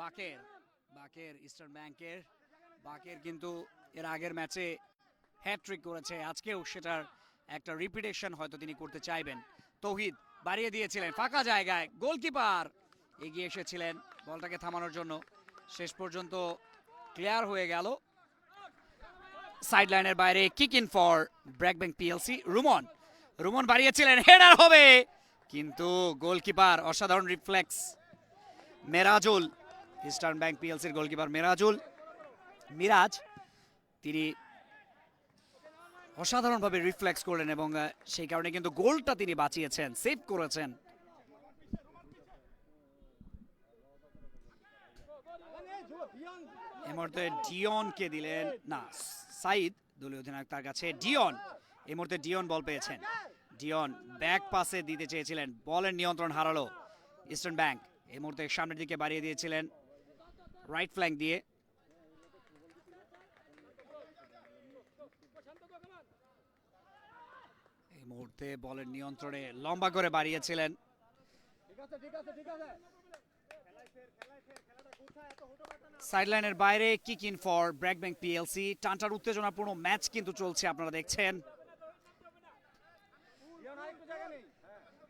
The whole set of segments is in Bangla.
বাকের বাকের ইস্টার্ন ব্যাংকের বাকের কিন্তু এর আগের ম্যাচে হ্যাট্রিক করেছে, আজকেও সেটার একটা রিপিটেশন হয়তো তিনি করতে চাইবেন। তৌহিদ বাড়িয়ে দিয়েছিলেন ফাঁকা জায়গায়, গোলকিপার এগিয়ে এসেছিলেন বলটাকে থামানোর জন্য, শেষ পর্যন্ত ক্লিয়ার হয়ে গেল। সাইড লাইনের বাইরে kick in for BRAC Bank PLC. Ruman Ruman বাড়িয়েছিলেন, হেডার হবে কিন্তু গোলকিপার অসাধারণ রিফ্লেক্স। মেরাজুল, ইস্টার্ন ব্যাংক পিএলসির গোলকিপার মেরাজুল মিরাজ, তিনি অসাধারণভাবে রিফ্লেক্স করলেন এবং সেই কারণে কিন্তু গোলটা তিনি বাঁচিয়েছেন, সেভ করেছেন। এই মুহূর্তে ডিয়নকে দিলেন না, সাইদ দলীয় অধিনায়ক তার কাছে। ডিয়ন এই মুহূর্তে ডিয়ন বল পেয়েছেন। ডিয়ন ব্যাক পাসে দিতে চেয়েছিলেন, বলের নিয়ন্ত্রণ হারালো ইস্টার্ন ব্যাংক। এই মুহূর্তে সামনের দিকে বাড়িয়ে দিয়েছিলেন রাইট ফ্ল্যাঙ্ক দিয়ে। এই মুহূর্তে বলের নিয়ন্ত্রণে লম্বা করে বাড়িয়েছিলেন। সাইডলাইনের বাইরে kick in for BRAC Bank PLC. টানটার উত্তেজনাপূর্ণ ম্যাচ কিন্তু চলছে, আপনারা দেখছেন।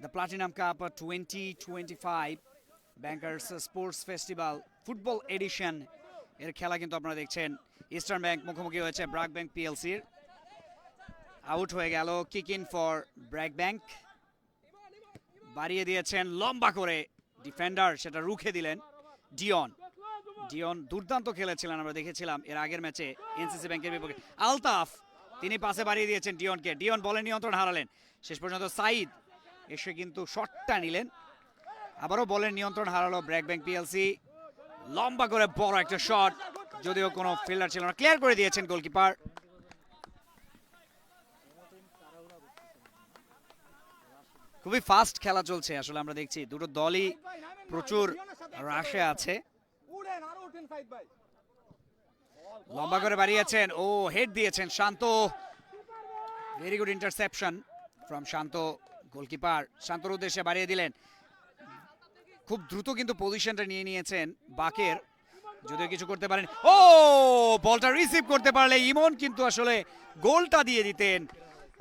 The Platinum Cup 2025 bankers sports festival football edition এর খেলা কিন্তু আপনারা দেখছেন। ইস্টার্ন ব্যাংক মুখোমুখি হয়েছে ব্র্যাক ব্যাংক পিএলসির। আউট হয়ে গেল, kick in for BRAC bank. বাড়িয়ে দিয়েছেন লম্বা করে ডিফেন্ডার, সেটা রুখে দিলেন ডিয়ন। ডিয়ন দুর্দান্ত খেলেছিলেন, আমরা দেখেছিলাম এর আগের ম্যাচে এনসিসি ব্যাংকের বিপক্ষে। আলতাফ তিনি পাশে বাড়িয়ে দিয়েছেন ডিয়নকে, ডিয়ন বলের নিয়ন্ত্রণ হারালেন। শেষ পর্যন্ত সাইদ এসে কিন্তু শটটা নিলেন, আবারও বলের নিয়ন্ত্রণ হারালো ব্র্যাক ব্যাংক পিএলসি। লম্বা করে বড় একটা শট, যদিও কোনো ফিল্ডার ছিল না, ক্লিয়ার করে দিয়েছেন গোলকিপার। খুবই ফাস্ট খেলা চলছে আসলে, আমরা দেখছি দুটো দলই প্রচুর রাশে আছে। লম্বা করে বাড়িয়েছেন, ও হেড দিয়েছেন Shanto. Very good interception from Shanto. Goalkeeper শান্তর উদ্দেশ্যে বাড়িয়ে দিলেন, খুব দ্রুত কিন্তু পজিশনটা নিয়ে নিয়েছেন বাকের, যদিও কিছু করতে পারেন। ও বলটা রিসিভ করতে পারলে ইমন কিন্তু আসলে গোলটা দিয়ে দিতেন।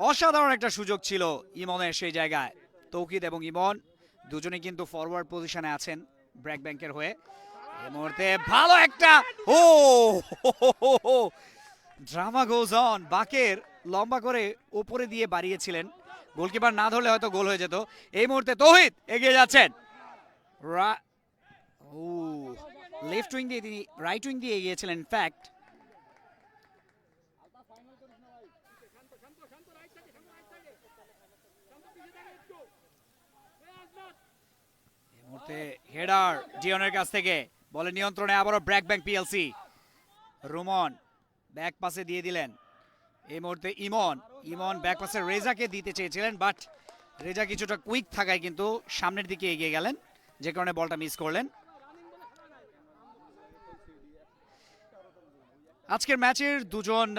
অসাধারণ একটা সুযোগ ছিল ইমনের সেই জায়গায়। তৌকিদ এবং ইমন দুজনেই কিন্তু ফরওয়ার্ড পজিশনে আছেন ব্র্যাক ব্যাংকের হয়ে। এই মুহূর্তে ভালো একটা, ও ড্রামা গোজ অন। বাকের লম্বা করে উপরে দিয়ে বাড়িয়েছিলেন, গোলকিপার না ধরলে হয়তো গোল হয়ে যেত। এই মুহূর্তে তৌহিদ এগিয়ে যাচ্ছেন, লেফট উইং দিয়ে তিনি রাইট উইং দিয়ে এগিয়েছিলেন ইনফ্যাক্ট। এই মুহূর্তে হেডার ডিয়নের কাছ থেকে, বলের নিয়ন্ত্রণে আবারও BRAC Bank PLC. Rumon back পাসে দিয়ে দিলেন। এই মুহূর্তে ইমন ইমন ব্যাক পাসে রেজাকে দিতে চেয়েছিলেন, বাট রেজা কিছুটা কুইক থাকায় কিন্তু সামনের দিকে এগিয়ে গেলেন, যে কারণে বলটা মিস করলেন। আজকের ম্যাচের দুজন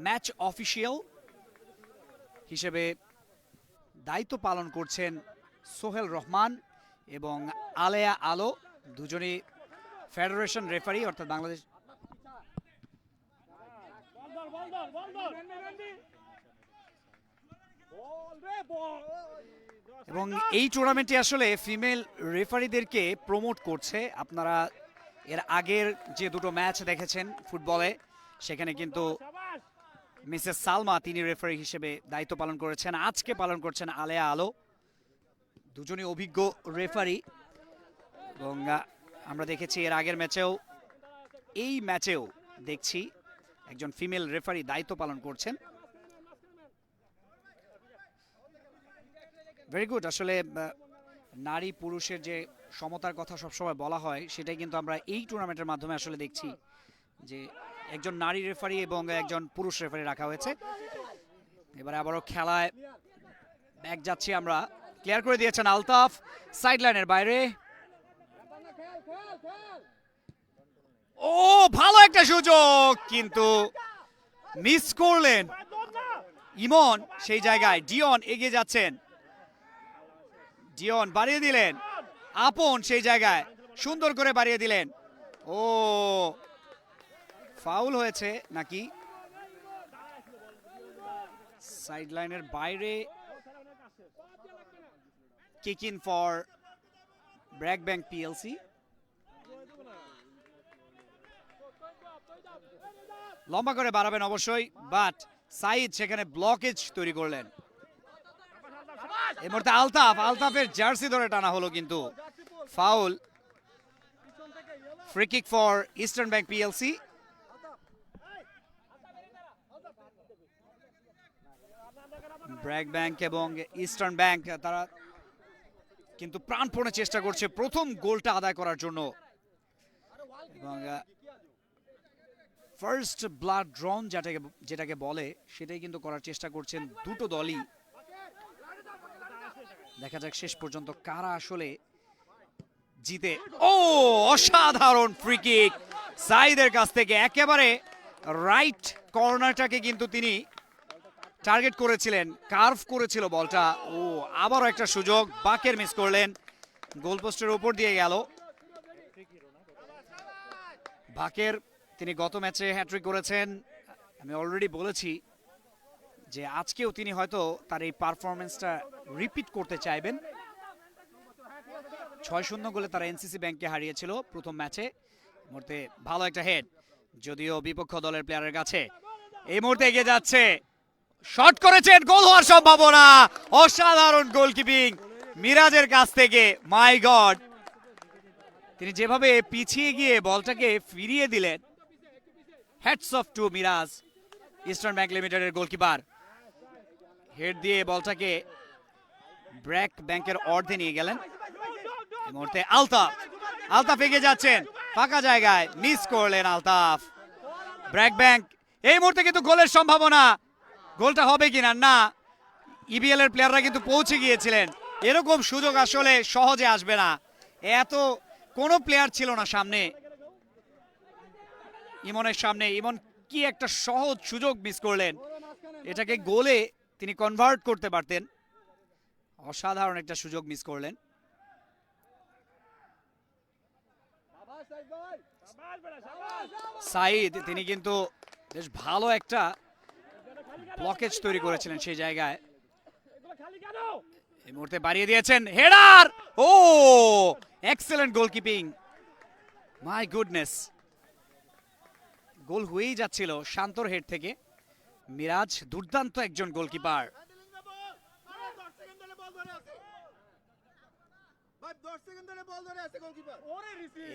ম্যাচ অফিসিয়াল হিসেবে দায়িত্ব পালন করছেন সোহেল রহমান এবং আলেয়া আলো, দুজনই ফেডারেশন রেফারি অর্থাৎ বাংলাদেশ। এবং এই টুর্নামেন্টে আসলে ফিমেল রেফারিদেরকে প্রমোট করছে। আপনারা এর আগের যে দুটো ম্যাচ দেখেছেন ফুটবলে, সেখানে কিন্তু মিসেস সালমা তিনি রেফারি হিসেবে দায়িত্ব পালন করেছেন, আজকে পালন করছেন আলেয়া আলো, দুজনই অভিজ্ঞ রেফারি। এবং আমরা দেখেছি এর আগের ম্যাচেও, এই ম্যাচেও দেখছি একজন ফিমেল রেফারি দায়িত্ব পালন করছেন। Very good. আসলে নারী পুরুষের যে সমতার কথা সবসময় বলা হয়, সেটাই কিন্তু আমরা এই টুর্নামেন্টের মাধ্যমে আসলে দেখছি, যে একজন নারী রেফারি এবং একজন পুরুষ রেফারি রাখা হয়েছে। এবারে আবারও খেলায় ব্যাক যাচ্ছি আমরা। ক্লিয়ার করে দিয়েছেন আলতাফ সাইড লাইনের বাইরে। ও ভালো একটা সুযোগ, কিন্তু মিস করলেন ইমন সেই জায়গায়। ডিয়ন এগিয়ে যাচ্ছেন, ডিয়ন বাড়িয়ে দিলেন, আপন সেই জায়গায় সুন্দর করে বাড়িয়ে দিলেন। ও ফাউল হয়েছে নাকি সাইড লাইনের বাইরে kick in for BRAC Bank PLC লম্বা করে বাড়াবেন অবশ্যই বাট সাইদ সেখানে ব্লকেজ তৈরি করলেন এই মুহূর্তে আলতাফের জার্সি ধরে টানা হলো কিন্তু foul free kick for eastern bank PLC BRAC Bank এবং ইস্টার্ন ব্যাংক তারা কিন্তু প্রাণপণে চেষ্টা করছে প্রথম গোলটা আদায় করার জন্য এবং ফার্স্ট ব্লাড ড্রন যেটাকে বলে সেটাই কিন্তু করার চেষ্টা করছেন দুটো দলই দেখা যাক শেষ পর্যন্ত কারা আসলে জিতে ও অসাধারণ ফ্রি কিক সাইদের কাছ থেকে একেবারে রাইট কর্নারটাকে কিন্তু তিনি টার্গেট করেছিলেন কার্ভ করেছিল বলটা ও আবারও একটা সুযোগ বাকের মিস করলেন গোলপোস্টের উপর দিয়ে গেল বাকের তিনি গত ম্যাচে হ্যাট্রিক করেছেন আমি অলরেডি বলেছি যে আজকেও তিনি হয়তো তার এই পারফরমেন্সটা রিপিট করতে চাইবেন 6-0 গোলে তারা এনসিসি ব্যাংককে হারিয়েছিল প্রথম ম্যাচে মুহূর্তে ভালো একটা হেড যদিও বিপক্ষ দলের প্লেয়ারের কাছে এই মুহূর্তে এগিয়ে যাচ্ছে শট করেছেন গোল হওয়ার সম্ভাবনা অসাধারণ গোলকিপিং মিরাজের কাছ থেকে মাই গড তিনি যেভাবে পিছিয়ে গিয়ে বলটাকে ফিরিয়ে দিলেন hats off to Miraz Eastern Bank লিমিটেডের গোলকিপার হেড দিয়ে বলটাকে ব্র্যাক ব্যাংকের অর্ধে নিয়ে গেলেন এই মুহূর্তে আলতাফ এগিয়ে যাচ্ছেন ফাঁকা জায়গায় মিস করলেন আলতাফ ব্র্যাক ব্যাংক এই মুহূর্তে কিন্তু গোলের সম্ভাবনা গোলটা হবে কিনা না ইবিএল এর প্লেয়াররা কিন্তু পৌঁছে গিয়েছিলেন এরকম সুযোগ আসলে সহজে আসবে না এত কোনো প্লেয়ার ছিল না সামনে ইমনের সামনে ইমন কি একটা সহজ সুযোগ মিস করলেন এটাকে গোলে তিনি কনভার্ট করতে পারতেন অসাধারণ একটা সুযোগ মিস করলেন সাইদ তিনি কিন্তু বেশ ভালো একটা ব্লকেজ তৈরি করেছিলেন সেই জায়গায় এই মুহূর্তে বাড়িয়ে দিয়েছেন হেডার ও এক্সেলেন্ট গোলকিপিং মাই গুডনেস গোল হয়েই যাচ্ছিল শান্তর হেড থেকে মিরাজ দুর্দান্ত একজন গোলকিপার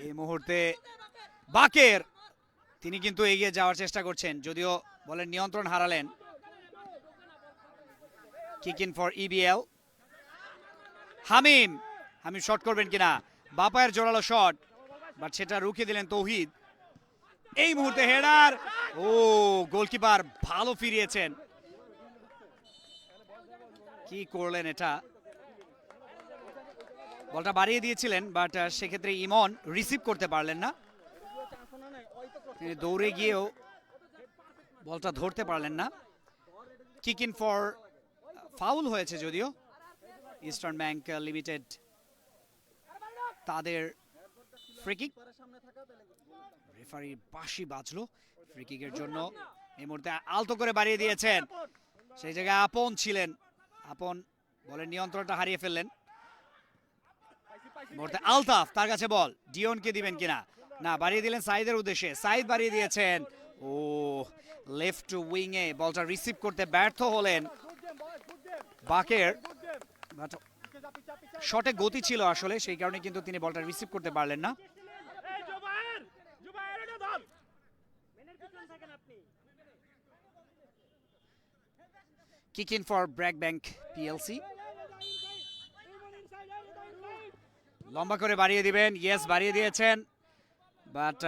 এই মুহূর্তে বাকের তিনি কিন্তু এগিয়ে যাওয়ার চেষ্টা করছেন যদিও বলের নিয়ন্ত্রণ হারালেন kick in for EBL Hamim shot করবেন কিনা বাপায়ের জোরালো শট বাট সেটা রুখে দিলেন তৌহিদ এই মুহূর্তে হেডার ও গোলকিপার ভালো ফিরিয়েছেন কি করলেন এটা বলটা বাড়িয়ে দিয়েছিলেন বাট সেক্ষেত্রে ইমন রিসিভ করতে পারলেন না তিনি দৌড়ে গিয়েও বলটা ধরতে পারলেন না কিক ইন ফর ফাউল হয়েছে যদিও ইস্টার্ন ব্যাংক লিমিটেড তাদের ফ্রি কিক রেফারি বাঁশি বাজলো ফ্রি কিকের জন্য এই মুহূর্তে আলতো করে বাড়িয়ে দিয়েছেন সেই জায়গায় আপন ছিলেন আপন বলের নিয়ন্ত্রণটা হারিয়ে ফেললেন মুহূর্তে আলতাফ তার কাছে বল ডিওনকে দিবেন কিনা না বাড়িয়ে দিলেন সাইদের উদ্দেশ্যে সাইদ বাড়িয়ে দিয়েছেন ও লেফট উইং এ বলটা রিসিভ করতে ব্যর্থ হলেন বাকের বাট শটে গতি ছিল আসলে সেই কারণে কিন্তু তিনি বলটা রিসিভ করতে পারলেন না kick in for BRAC Bank PLC লম্বা করে বাড়িয়ে দিবেন ইয়েস বাড়িয়ে দিয়েছেন বাট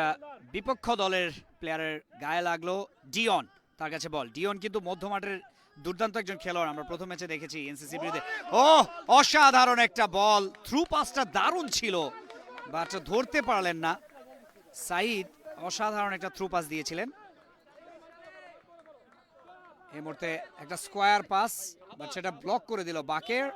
বিপক্ষ দলের প্লেয়ারের গায়ে লাগলো ডিওন তার কাছে বল ডিওন কিন্তু মধ্যমাঠের দুর্দান্ত একজন খেলোয়াড় আমরা প্রথম ম্যাচে দেখেছি এনসিসি বিরুদ্ধে ও অসাধারণ একটা বল থ্রু পাসটা দারুণ ছিল বাট ধরতে পারলেন না সাইদ অসাধারণ একটা থ্রু পাস দিয়েছিলেন এই মুহূর্তে একটা স্কোয়ার পাস বাট সেটা ব্লক করে দিল বাকের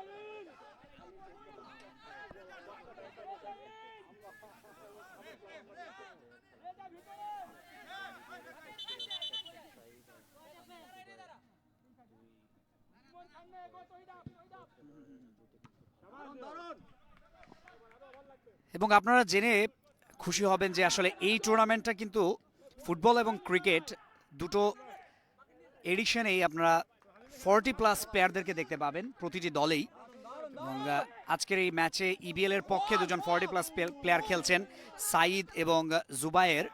এবং আপনারা জেনে খুশি হবেন যে আসলে এই টুর্নামেন্টটা কিন্তু ফুটবল এবং ক্রিকেট দুটো এডিশনেই আপনারা 40+ প্লেয়ারদেরকে দেখতে পাবেন প্রতিটি দলেই। এবং আজকের এই ম্যাচে ইবিএল এর পক্ষে দুজন 40+ প্লেয়ার খেলছেন, সাইদ এবং জুবায়ের।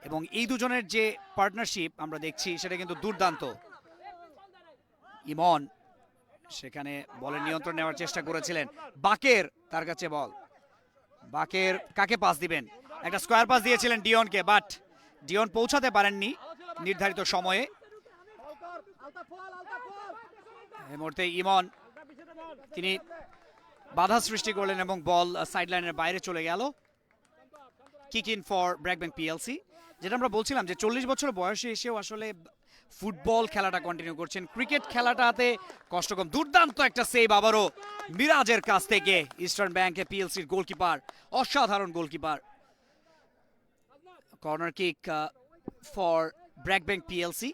এবং এই দুজনের যে পার্টনারশিপ আমরা দেখছি সেটা কিন্তু দুর্দান্ত। ইমন সেখানে বলের নিয়ন্ত্রণ নেওয়ার চেষ্টা করেছিলেন, বাকের তার কাছে বল, বাকের কাকে পাস দিবেন, একটা স্কোয়ার পাস দিয়েছিলেন ডিয়নকে, বাট ডিয়ন পৌঁছাতে পারেননি নির্ধারিত সময়ে। এই মুহূর্তে ইমন তিনি বাধা সৃষ্টি করলেন এবং বল সাইডলাইনের বাইরে চলে গেল। Kick in for BRAC Bank PLC. যেটা আমরা বলছিলাম যে 40 বছর বয়সে এসেও আসলে ফুটবল খেলাটা কন্টিনিউ করছেন, ক্রিকেট খেলাটাতে কষ্ট কম। দুর্দান্ত একটা সেভ আবারও মিরাজের কাছ থেকে, ইস্টার্ন ব্যাংকে পিএলসির গোলকিপার, অসাধারণ goalkeeper. Corner kick for BRAC Bank PLC.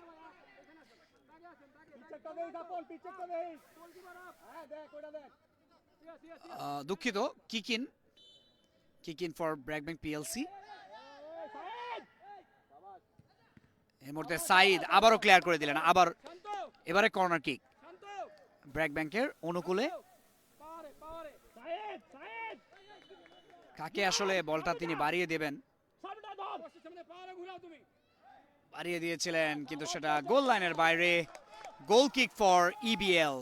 দুঃখিত, kick in for BRAC Bank PLC. এই মুহূর্তে সাইদ আবারও ক্লিয়ার করে দিলেন, আবার এবারে কর্নার কিক ব্র্যাক ব্যাংকের অনুকূলে। কাকে আসলে বলটা তিনি বাড়িয়ে দেবেন, বাড়িয়ে দিয়েছিলেন কিন্তু সেটা গোল লাইনের বাইরে। গোল কিক ফর ইবিএল।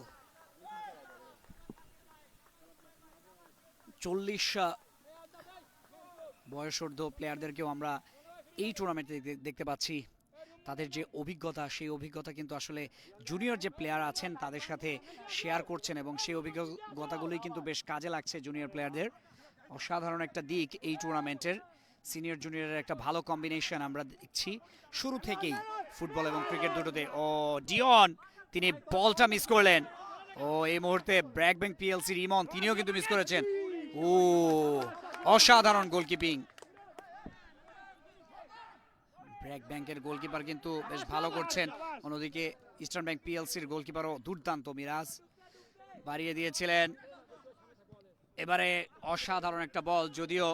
40 বয়সোর্ধ্ব প্লেয়ারদেরকেও আমরা এই টুর্নামেন্টে দেখতে পাচ্ছি। তাদের যে অভিজ্ঞতা, সেই অভিজ্ঞতা কিন্তু আসলে জুনিয়র যে প্লেয়ার আছেন তাদের সাথে শেয়ার করছেন এবং সেই অভিজ্ঞতাগুলোই কিন্তু বেশ কাজে লাগছে জুনিয়র প্লেয়ারদের। অসাধারণ একটা দিক এই টুর্নামেন্টের, সিনিয়র জুনিয়রের একটা ভালো কম্বিনেশন আমরা দেখছি শুরু থেকেই ফুটবল এবং ক্রিকেট দুটোতে। ও ডিয়ন তিনি বলটা মিস করলেন। ও এই মুহূর্তে ব্র্যাক ব্যাংক পিএলসির ইমন তিনিও কিন্তু মিস করেছেন। ও অসাধারণ গোলকিপিং। ব্র্যাক ব্যাংকের গোলকিপার কিন্তু বেশ ভালো করছেন, অন্যদিকে ইস্টার্ন ব্যাংক পিএলসির গোলকিপারও দুর্দান্ত। মিরাজ বাড়িয়ে দিয়েছিলেন, এবারে অসাধারণ একটা বল, যদিও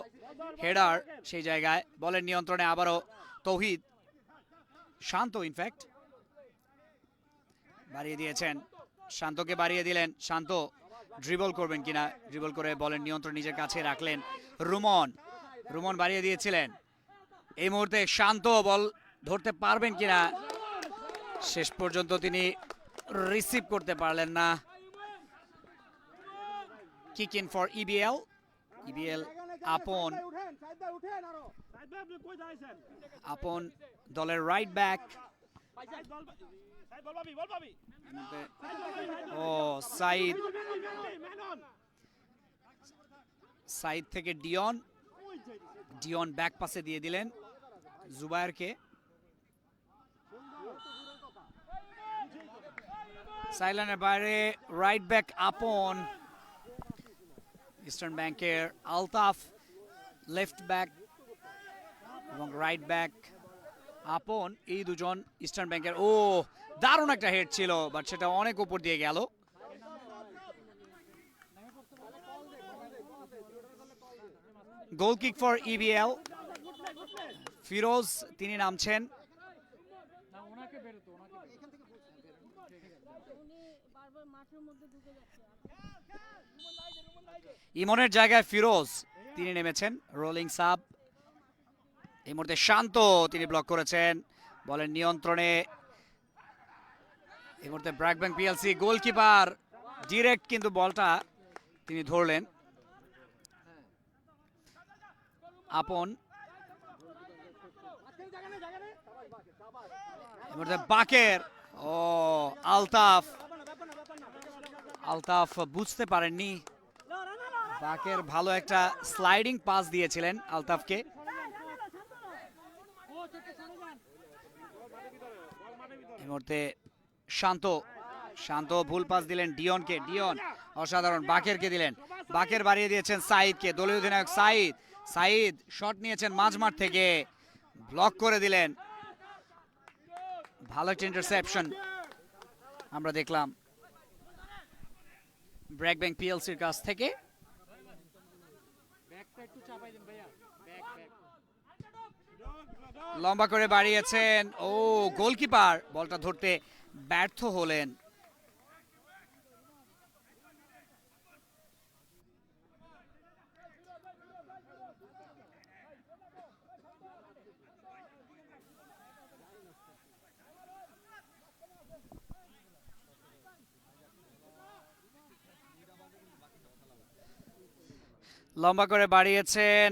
হেডার সেই জায়গায়। বলের নিয়ন্ত্রণে আবারও তৌহিদ, শান্ত ইনফ্যাক্ট বাড়িয়ে দিয়েছেন, শান্তকে বাড়িয়ে দিলেন। শান্ত ড্রিবল করবেন কিনা, ড্রিবল করে বলের নিয়ন্ত্রণ নিজের কাছে রাখলেন। রুমন বাড়িয়ে দিয়েছিলেন, এই মুহূর্তে শান্ত বল ধরতে পারবেন কিনা, শেষ পর্যন্ত তিনি রিসিভ করতে পারলেন না। কিক ইন ফর ইবিএল আপন দলের রাইট ব্যাক। ও সাইদ থেকে ডিয়ন ব্যাক পাসে দিয়ে দিলেন জুবায়েরকে। সাইলানের বাইরে রাইট ব্যাক আপন, ইস্টার্ন ব্যাংকের আলতাফ লেফট ব্যাক এবং রাইট ব্যাক আপন, এই দুজন ইস্টার্ন ব্যাংকের। ও দারুণ একটা হেড ছিল, বাট সেটা অনেক উপর দিয়ে গেল। গোল কিক ফর ইবিএল। ফিরোজ তিনি নামছেন। ইমনের জায়গায় ফিরোজ তিনি নেমেছেন, রোলিং সাব। এই মুহূর্তে শান্ত তিনি ব্লক করেছেন, বলের নিয়ন্ত্রণে। এই মুহূর্তে BRAC Bank PLC goalkeeper direct কিন্তু বলটা তিনি ধরলেন। আপন বাকের, ও আলতাফ বুঝতে পারেননি। বাকের ভালো একটা স্লাইডিং পাস দিয়েছিলেন আলতাফকে। এই মুহূর্তে শান্ত ভুল পাস দিলেন ডিয়নকে, ডিয়ন অসাধারণ বাকেরকে দিলেন, বাকের বাড়িয়ে দিয়েছেন সাইদকে। দলীয় অধিনায়ক সাইদ শট নিয়েছেন মাঝমাঠ থেকে, ব্লক করে দিলেন। ভালো একটা ইন্টারসেপশন আমরা দেখলাম ব্র্যাক ব্যাংক পিএলসির কাছ থেকে। লম্বা করে বাড়িয়েছেন, ও গোলকিপার বলটা ধরতে ব্যর্থ হলেন। লম্বা করে বাড়িয়েছেন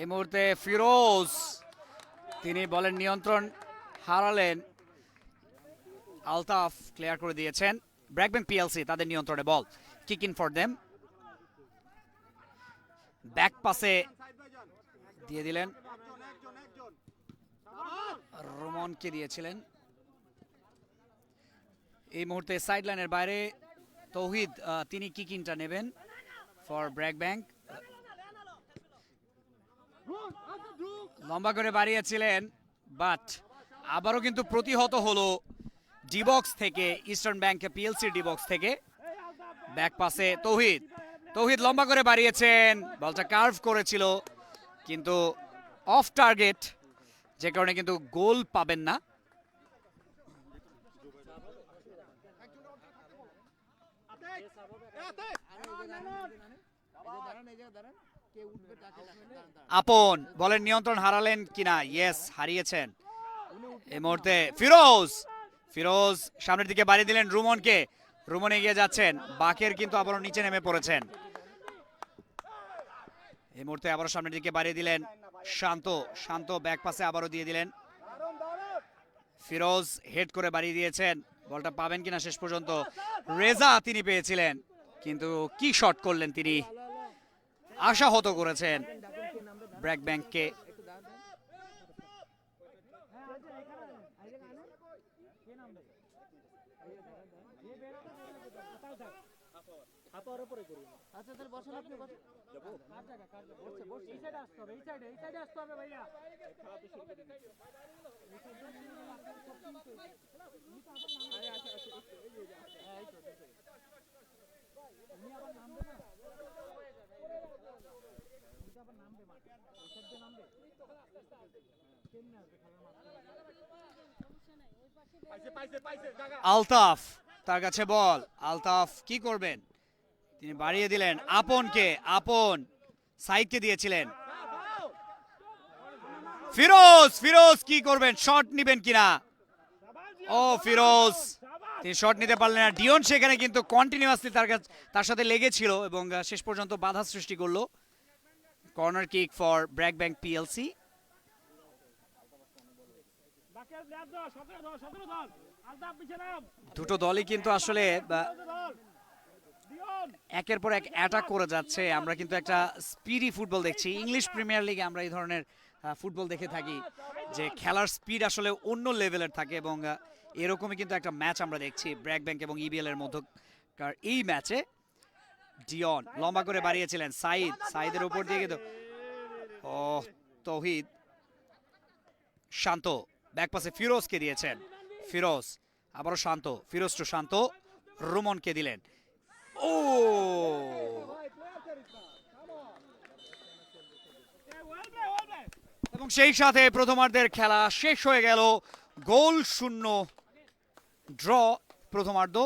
এই মুহূর্তে ফিরোজ, তিনি বলের নিয়ন্ত্রণ হারালেন। আলতাফ ক্লিয়ার করে দিয়েছেন। ব্র্যাকব্যাংক পিএলসি তাদের নিয়ন্ত্রণে ball, kick in for them. Back পাসে দিয়ে দিলেন, রোমনকে দিয়েছিলেন। এই মুহূর্তে সাইড লাইনের বাইরে তৌহিদ, তিনি কিক ইনটা নেবেন ফর ব্র্যাকব্যাংক। লম্বা করে বাড়িয়েছিলেন, বাট আবারও কিন্তু প্রতিহত হলো ডিবক্স থেকে, ইস্টার্ন ব্যাংক পিএলসি ডিবক্স থেকে। ব্যাক পাসে তৌহিদ, তৌহিদ লম্বা করে বাড়িয়েছেন, বলটা কার্ভ করেছিল কিন্তু অফ টার্গেট, যে কারণে কিন্তু গোল পাবেন না। আপন বলের নিয়ন্ত্রণ হারালেন কিনা, ইয়েস হারিয়েছেন। এই মুহূর্তে ফিরোজ, ফিরোজ সামনের দিকে বাড়িয়ে দিলেন রুমনকে, রুমন এগিয়ে যাচ্ছেন। বাকের কিন্তু আবারও নিচে নেমে পড়েছেন। এই মুহূর্তে আবারও সামনের দিকে বাড়িয়ে দিলেন শান্ত, শান্ত ব্যাক পাসে আবারও দিয়ে দিলেন। ফিরোজ হেড করে বাড়িয়ে দিয়েছেন, বলটা পাবেন কিনা শেষ পর্যন্ত। রেজা তিনি পেয়েছিলেন, কিন্তু কি শট করলেন তিনি, আশাহত করেছেন ব্র্যাকব্যাংককে। আলতাফ, তার কাছে বল, আলতাফ কি করবেন, তিনি বাড়িয়ে দিলেন আপনকে, আপন সাইদকে দিয়েছিলেন। ফিরোজ, ফিরোজ কি করবেন, শট নিবেন কিনা, ও ফিরোজ তিনি শট নিতে পারলেন না। ডিয়ন সেখানে কিন্তু কন্টিনিউয়াসলি তার সাথে লেগেছিল এবং শেষ পর্যন্ত বাধা সৃষ্টি করলো। Corner kick for BRAC Bank PLC. দুটো দলই কিন্তু আসলে একের পর এক অ্যাটাক করে যাচ্ছে। আমরা কিন্তু একটা স্পিডি ফুটবল দেখছি। ইংলিশ প্রিমিয়ার লিগে আমরা এই ধরনের ফুটবল দেখে থাকি, যে খেলার স্পিড আসলে অন্য লেভেলের থাকে, এবং এরকমই কিন্তু একটা ম্যাচ আমরা দেখছি ব্র্যাকব্যাংক এবং ইবিএল এর মধ্যকার এই ম্যাচে। ডিয়ন লম্বা করে বাড়িয়েছিলেন, সাইদ, সাইদের উপর দিয়ে কিন্তু ও তৌহিদ, শান্ত ব্যাক পাসে ফিরোজকে দিয়েছেন। ফিরোজ আবারও শান্ত, ফিরোজ টু শান্ত, রুমনকে দিলেন। ও এবং সেই সাথে প্রথমার্ধের খেলা শেষ হয়ে গেল, গোল শূন্য ড্র প্রথমার্ধ।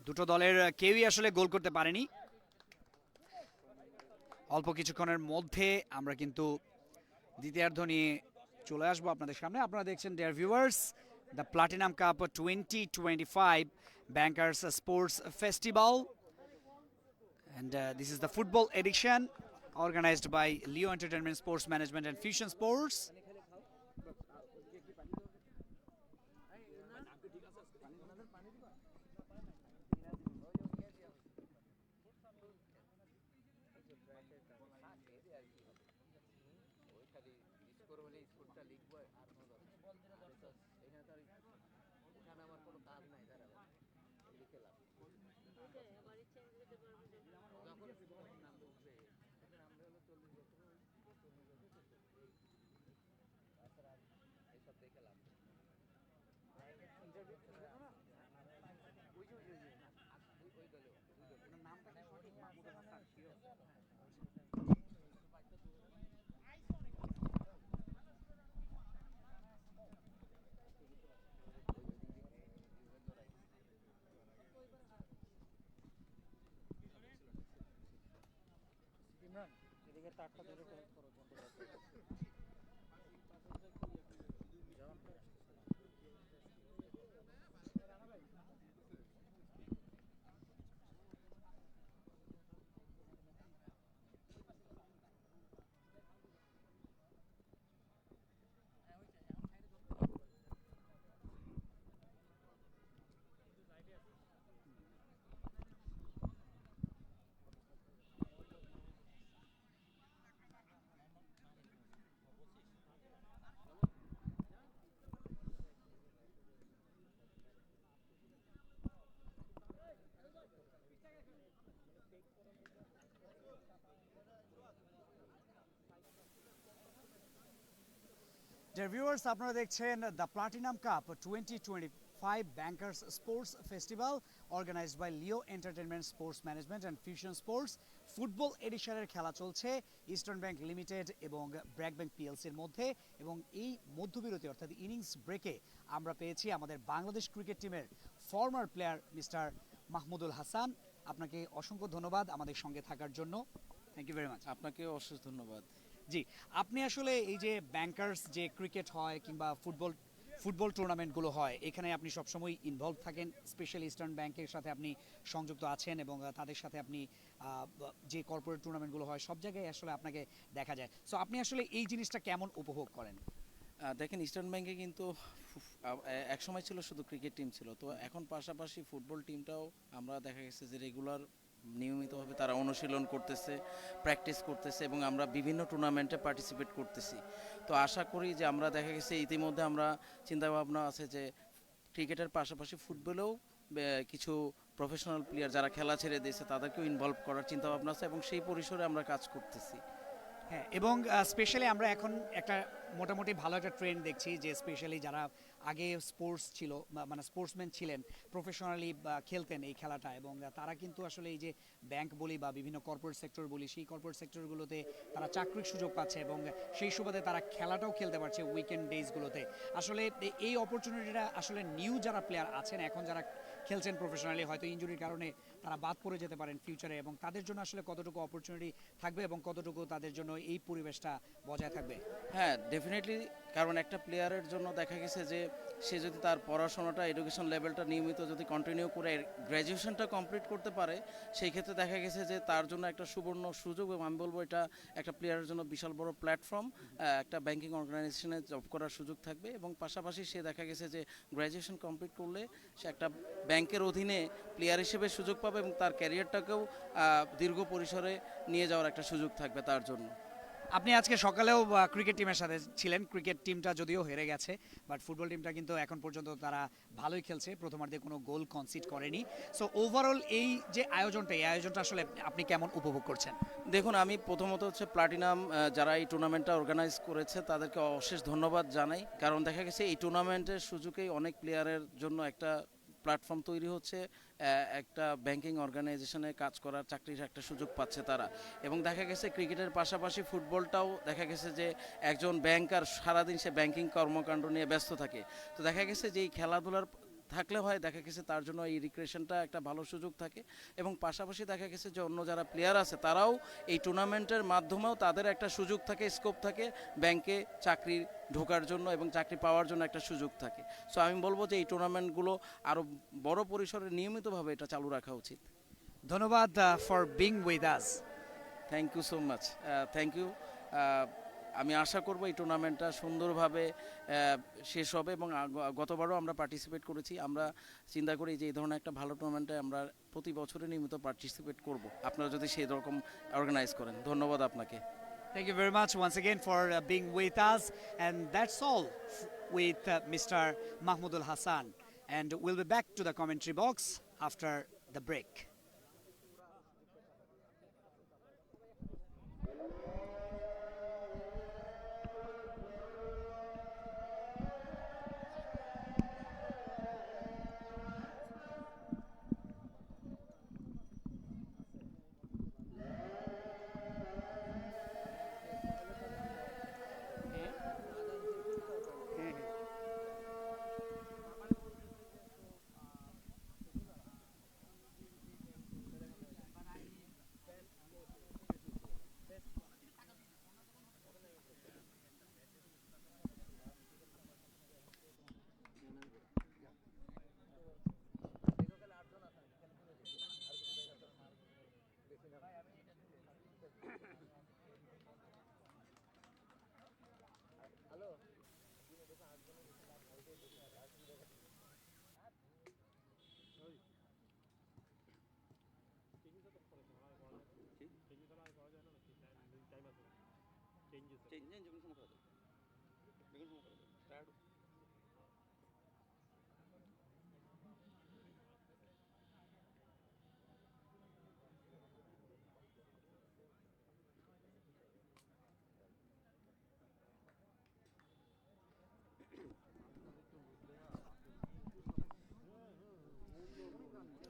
দুটো দলের কেউই আসলে গোল করতে পারেনি। অল্প কিছুক্ষণের মধ্যে আমরা কিন্তু দ্বিতীয়ার্ধ নিয়ে চলে আসবো আপনাদের সামনে। আপনারা দেখছেন dear viewers, the Platinum Cup 2025 bankers sports festival, and this is the football edition organized by Leo Entertainment Sports Management and Fusion Sports. Dear viewers, আপনারা দেখছেন the Platinum Cup 2025 bankers sports festival organized by Leo Entertainment Sports Management and Fusion Sports football এডিশনের খেলা চলছে ইস্টার্ন ব্যাংক লিমিটেড এবং ব্র্যাক ব্যাংক পিএলসির মধ্যে। এবং এই মধ্যবিরতি অর্থাৎ ইনিংস ব্রেকে আমরা পেয়েছি আমাদের বাংলাদেশ ক্রিকেট টিমের former player mister Mahmudul Hasan. আপনাকে অসংখ্য ধন্যবাদ আমাদের সঙ্গে থাকার জন্য। Thank you very much. আপনাকে অশেষ ধন্যবাদ। জি, আপনি আসলে এই যে ব্যাংকার্স যে ক্রিকেট হয় কিংবা ফুটবল টুর্নামেন্টগুলো হয়, এখানে আপনি সবসময় ইনভলভ থাকেন, স্পেশালি ইস্টার্ন ব্যাংকের সাথে আপনি সংযুক্ত আছেন এবং তাদের সাথে আপনি যে কর্পোরেট টুর্নামেন্টগুলো হয় সব জায়গায় আসলে আপনাকে দেখা যায়। সো আপনি আসলে এই জিনিসটা কেমন উপভোগ করেন? দেখেন, ইস্টার্ন ব্যাংকে কিন্তু এক সময় ছিল শুধু ক্রিকেট টিম ছিল, তো এখন পাশাপাশি ফুটবল টিমটাও আমরা দেখা গেছে যে রেগুলার নিয়মিতভাবে তারা অনুশীলন করতেছে, প্র্যাকটিস করতেছে এবং আমরা বিভিন্ন টুর্নামেন্টে পার্টিসিপেট করতেছি। তো আশা করি যে আমরা দেখা গেছে ইতিমধ্যে আমরা চিন্তাভাবনা আছে যে ক্রিকেটের পাশাপাশি ফুটবলেও কিছু প্রফেশনাল প্লেয়ার যারা খেলা ছেড়ে দিয়েছে তাদেরকেও ইনভলভ করার চিন্তাভাবনা আছে এবং সেই পরিসরে আমরা কাজ করতেছি। হ্যাঁ, এবং স্পেশালি আমরা এখন একটা মোটামুটি ভালো একটা ট্রেন্ড দেখছি যে স্পেশালি যারা আগে স্পোর্টস ছিল মানে স্পোর্টসম্যান ছিলেন, প্রফেশনালি খেলতেন এই খেলাটা, এবং তারা কিন্তু আসলে এই যে ব্যাংক বলি বা বিভিন্ন কর্পোরেট সেক্টর বলি, সেই কর্পোরেট সেক্টরগুলোতে তারা চাকরির সুযোগ পাচ্ছে এবং সেই সুবাদে তারা খেলাটাও খেলতে পারছে উইকেন্ড ডেজগুলোতে। আসলে এই অপরচুনিটিটা আসলে নিউ যারা প্লেয়ার আছেন এখন যারা খেলছেন প্রফেশনালি, হয়তো ইনজুরির কারণে তারা বাদ পড়ে যেতে পারেন ফিউচারে, এবং তাদের জন্য আসলে কতটুকু অপরচুনিটি থাকবে এবং কতটুকু তাদের জন্য এই পরিবেশটা বজায় থাকবে? হ্যাঁ, ডেফিনেটলি, কারণ একটা প্লেয়ারের জন্য দেখা গেছে যে সে যদি তার পড়াশোনাটা এডুকেশন লেভেলটা নিয়মিত যদি কন্টিনিউ করে গ্র্যাজুয়েশনটা কমপ্লিট করতে পারে, সেই ক্ষেত্রে দেখা গেছে যে তার জন্য একটা সুবর্ণ সুযোগ, এবং আমি বলবো এটা একটা প্লেয়ারের জন্য বিশাল বড় প্ল্যাটফর্ম। একটা ব্যাংকিং অর্গানাইজেশনে জব করার সুযোগ থাকবে এবং পাশাপাশি সে দেখা গেছে যে গ্র্যাজুয়েশন কমপ্লিট করলে সে একটা ব্যাংকের অধীনে প্লেয়ার হিসেবে সুযোগ পাবে এবং তার ক্যারিয়ারটাকেও দীর্ঘ পরিসরে নিয়ে যাওয়ার একটা সুযোগ থাকবে তার জন্য। আপনি আজকে সকালেও ক্রিকেট টিমের সাথে ছিলেন, ক্রিকেট টিমটা যদিও হেরে গেছে, বাট ফুটবল টিমটা কিন্তু এখন পর্যন্ত তারা ভালোই খেলছে, প্রথমার্ধে কোনো গোল কনসিড করেনি। সো ওভারঅল এই যে আয়োজনটা, এই আয়োজনটা আসলে আপনি কেমন উপভোগ করছেন? দেখুন, আমি প্রথমত হচ্ছে প্লাটিনাম যারা এই টুর্নামেন্টটা অর্গানাইজ করেছে তাদেরকে অশেষ ধন্যবাদ জানাই, কারণ দেখা গেছে এই টুর্নামেন্টের সুযোগেই অনেক প্লেয়ারের জন্য একটা প্ল্যাটফর্ম তৈরি হচ্ছে, একটা ব্যাংকিং অর্গানাইজেশনে কাজ করার চাকরির একটা সুযোগ পাচ্ছে তারা। এবং দেখা গেছে ক্রিকেটের পাশাপাশি ফুটবলটাও দেখা গেছে যে একজন ব্যাংকার সারাদিন সে ব্যাংকিং কর্মকাণ্ড নিয়ে ব্যস্ত থাকে, তো দেখা গেছে যে এই খেলাধুলার থাকলে হয় দেখা গেছে তার জন্য এই রিক্রিয়েশনটা একটা ভালো সুযোগ থাকে। এবং পাশাপাশি দেখা গেছে যে অন্য যারা প্লেয়ার আছে তারাও এই টুর্নামেন্টের মাধ্যমেও তাদের একটা সুযোগ থাকে, স্কোপ থাকে ব্যাংকে চাকরি ঢোকার জন্য এবং চাকরি পাওয়ার জন্য একটা সুযোগ থাকে। সো আমি বলবো যে এই টুর্নামেন্টগুলো আরও বড় পরিসরে নিয়মিতভাবে এটা চালু রাখা উচিত। ধন্যবাদ for being with us. Thank you so much. Thank you. আমি আশা করব এই টুর্নামেন্টটা সুন্দরভাবে শেষ হবে এবং গতবারও আমরা পার্টিসিপেট করেছি। আমরা চিন্তা করি যে এই ধরনের একটা ভালো টুর্নামেন্টে আমরা প্রতি বছরে নিয়মিত পার্টিসিপেট করব, আপনারা যদি সেই রকম অর্গানাইজ করেন। ধন্যবাদ আপনাকে। Thank you very much once again for being with us. And that's all with Mr. Mahmoudul Hassan. And we'll be back to the commentary box after the break.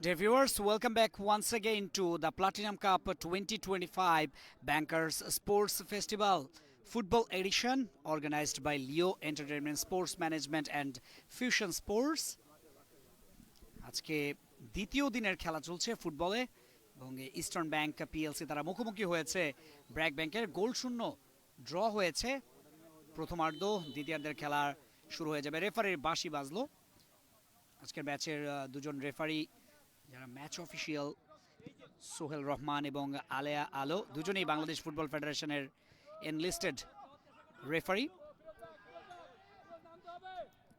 Dear viewers, welcome back once again to the Platinum Cup 2025 Bankers Sports Festival Football Edition organized by Leo Entertainment Sports Management and Fusion Sports. আজকে দ্বিতীয় দিনের খেলা চলছে ফুটবলে এবং ইস্টার্ন ব্যাংক পিএলসি তারা মুখোমুখি হয়েছে ব্র্যাক ব্যাংকের গোল শূন্য ড্র হয়েছে প্রথমার্ধ। দ্বিতীয়ার্ধের খেলা শুরু হয়ে যাবে। রেফারির বাঁশি বাজলো। আজকের ম্যাচের দুজন রেফারি যারা ম্যাচ অফিসিয়াল সোহেল রহমান এবং আলেয়া আলো দুজনেই বাংলাদেশ ফুটবল ফেডারেশনের এনলিস্টেড রেফারি।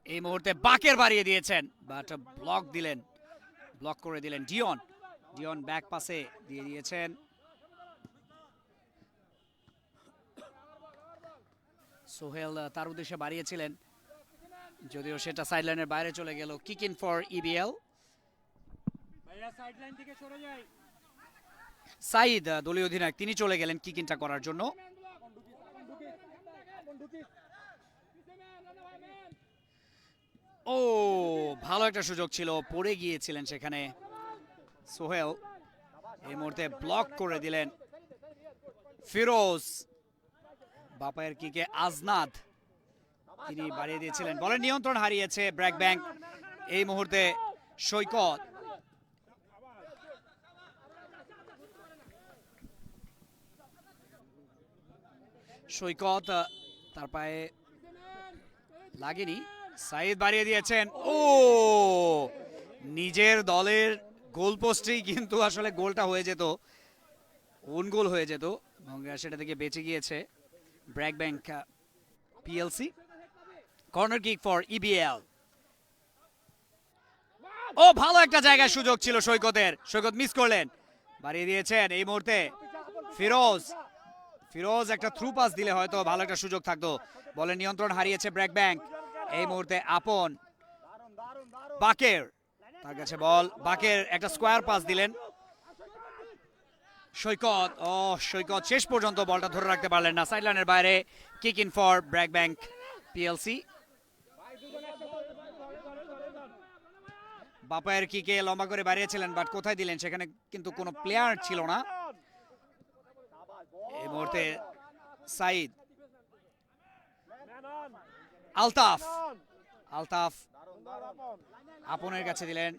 এই মুহূর্তে বাকের বাড়িয়ে দিয়েছেন বাট ব্লক করে দিলেন ডিয়ন ব্যাক পাসে দিয়ে দিয়েছেন। সোহেল তার উদ্দেশ্যে বাড়িয়েছিলেন যদিও সেটা সাইডলাইনের বাইরে চলে গেল। Kick in for EBL. Saeed দলীয় অধিনায়ক তিনি চলে গেলেন কিক ইনটা করার জন্য। ও ভালো একটা সুযোগ ছিল, পড়ে গিয়েছিলেন সেখানে সোহেল। এই মুহূর্তে ব্লক করে দিলেন ফিরোজ। বাপায়ের কিকে আজনাদ তিনি বাড়িয়ে দিয়েছিলেন। বলের নিয়ন্ত্রণ হারিয়েছে ব্র্যাক ব্যাংক। এই মুহূর্তে সৈকত তার পায়ে লাগেনি। সাইদ বাড়িয়ে দিয়েছেন। ও নিজের দলের গোল পোস্টেই কিন্তু আসলে গোলটা হয়ে যেত, ওন গোল হয়ে যেত এবং সেটা থেকে বেঁচে গিয়েছে BRAC Bank PLC. Corner kick for EBL. ও ভালো একটা জায়গায় সুযোগ ছিল সৈকত মিস করলেন। বাড়িয়ে দিয়েছেন এই মুহূর্তে ফিরোজ একটা থ্রু পাস দিলে হয়তো ভালো একটা সুযোগ থাকতো। বলের নিয়ন্ত্রণ হারিয়েছে ব্র্যাক ব্যাংক। এই মুহূর্তে আপন বাকের তার কাছে বল, বাকের একটা স্কোয়ার পাস দিলেন সৈকত শেষ পর্যন্ত বলটা ধরে রাখতে পারলেন না। সাইডলাইনের বাইরে kick in for BRAC Bank PLC. বাপায়ের কিকে লম্বা করে বাড়িয়েছিলেন বাট কোথায় দিলেন সেখানে কিন্তু কোনো প্লেয়ার ছিল না। এই মুহূর্তে সাইদ আলতাফ আপনের কাছে দিলেন।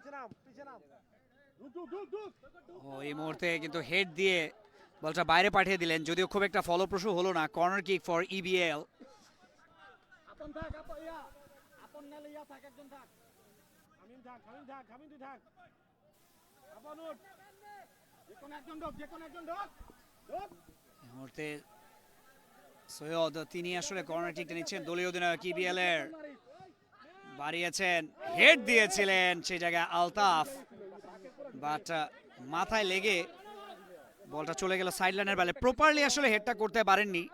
এই মুহূর্তে কিন্তু হেড দিয়ে বলটা বাইরে পাঠিয়ে দিলেন যদিও খুব একটা ফলপ্রসূ হলো না। Corner kick for EBL. এই মুহূর্তে সৈয়দ তিনি আসলে কর্নার কিকটা নিচ্ছেন। দলীয় অধিনায়ক ইবিএল এর বাড়িয়েছেন, হেড দিয়েছিলেন সেই জায়গায় আলতাফ বাট মাথায় লেগে বলটা চলে গেল সাইডলাইনের বাইরে। প্রপারলি আসলে হেডটা করতে পারেননি,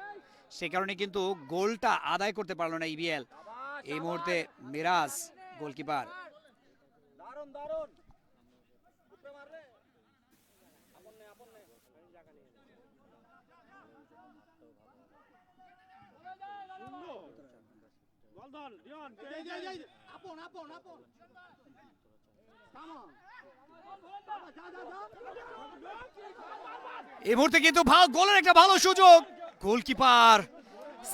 সে কারণে কিন্তু গোলটা আদায় করতে পারলো না ইবিএল। এই মুহূর্তে মিরাজ গোলকিপার। এই মুহূর্তে কিন্তু গোলের একটা ভালো সুযোগ। গোলকিপার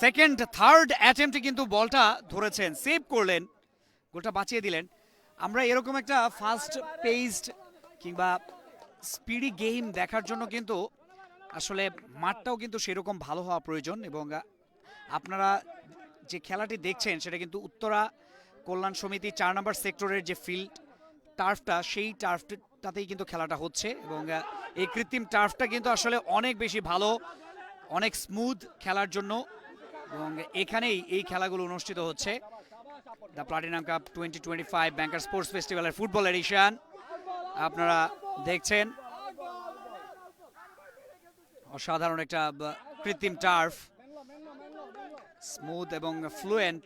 সেকেন্ড থার্ড অ্যাটেম্পটে কিন্তু বলটা ধরেছেন, সেভ করলেন, গোলটা বাঁচিয়ে দিলেন। আমরা এরকম একটা ফাস্ট পেসড কিংবা স্পিডি গেম দেখার জন্য কিন্তু আসলে মাঠটাও কিন্তু সেরকম ভালো হওয়া প্রয়োজন এবং আপনারা যে খেলাটি দেখছেন সেটা কিন্তু উত্তরা কল্যাণ সমিতি 4 নম্বর সেক্টরের যে ফিল্ড টার্ফটা সেই টার্ফটাতেই কিন্তু খেলাটা হচ্ছে এবং এই কৃত্রিম টার্ফটা কিন্তু আসলে অনেক বেশি ভালো, অনেক স্মুথ খেলার জন্য এবং এখানেই এই খেলাগুলো অনুষ্ঠিত হচ্ছে। The Platinum Cup 2025 banker sports ফেস্টিভ্যালের ফুটবল এডিশন আপনারা দেখছেন। অসাধারণ একটা কৃত্রিম টার্ফ স্মুথ এবং ফ্লুয়েন্ট।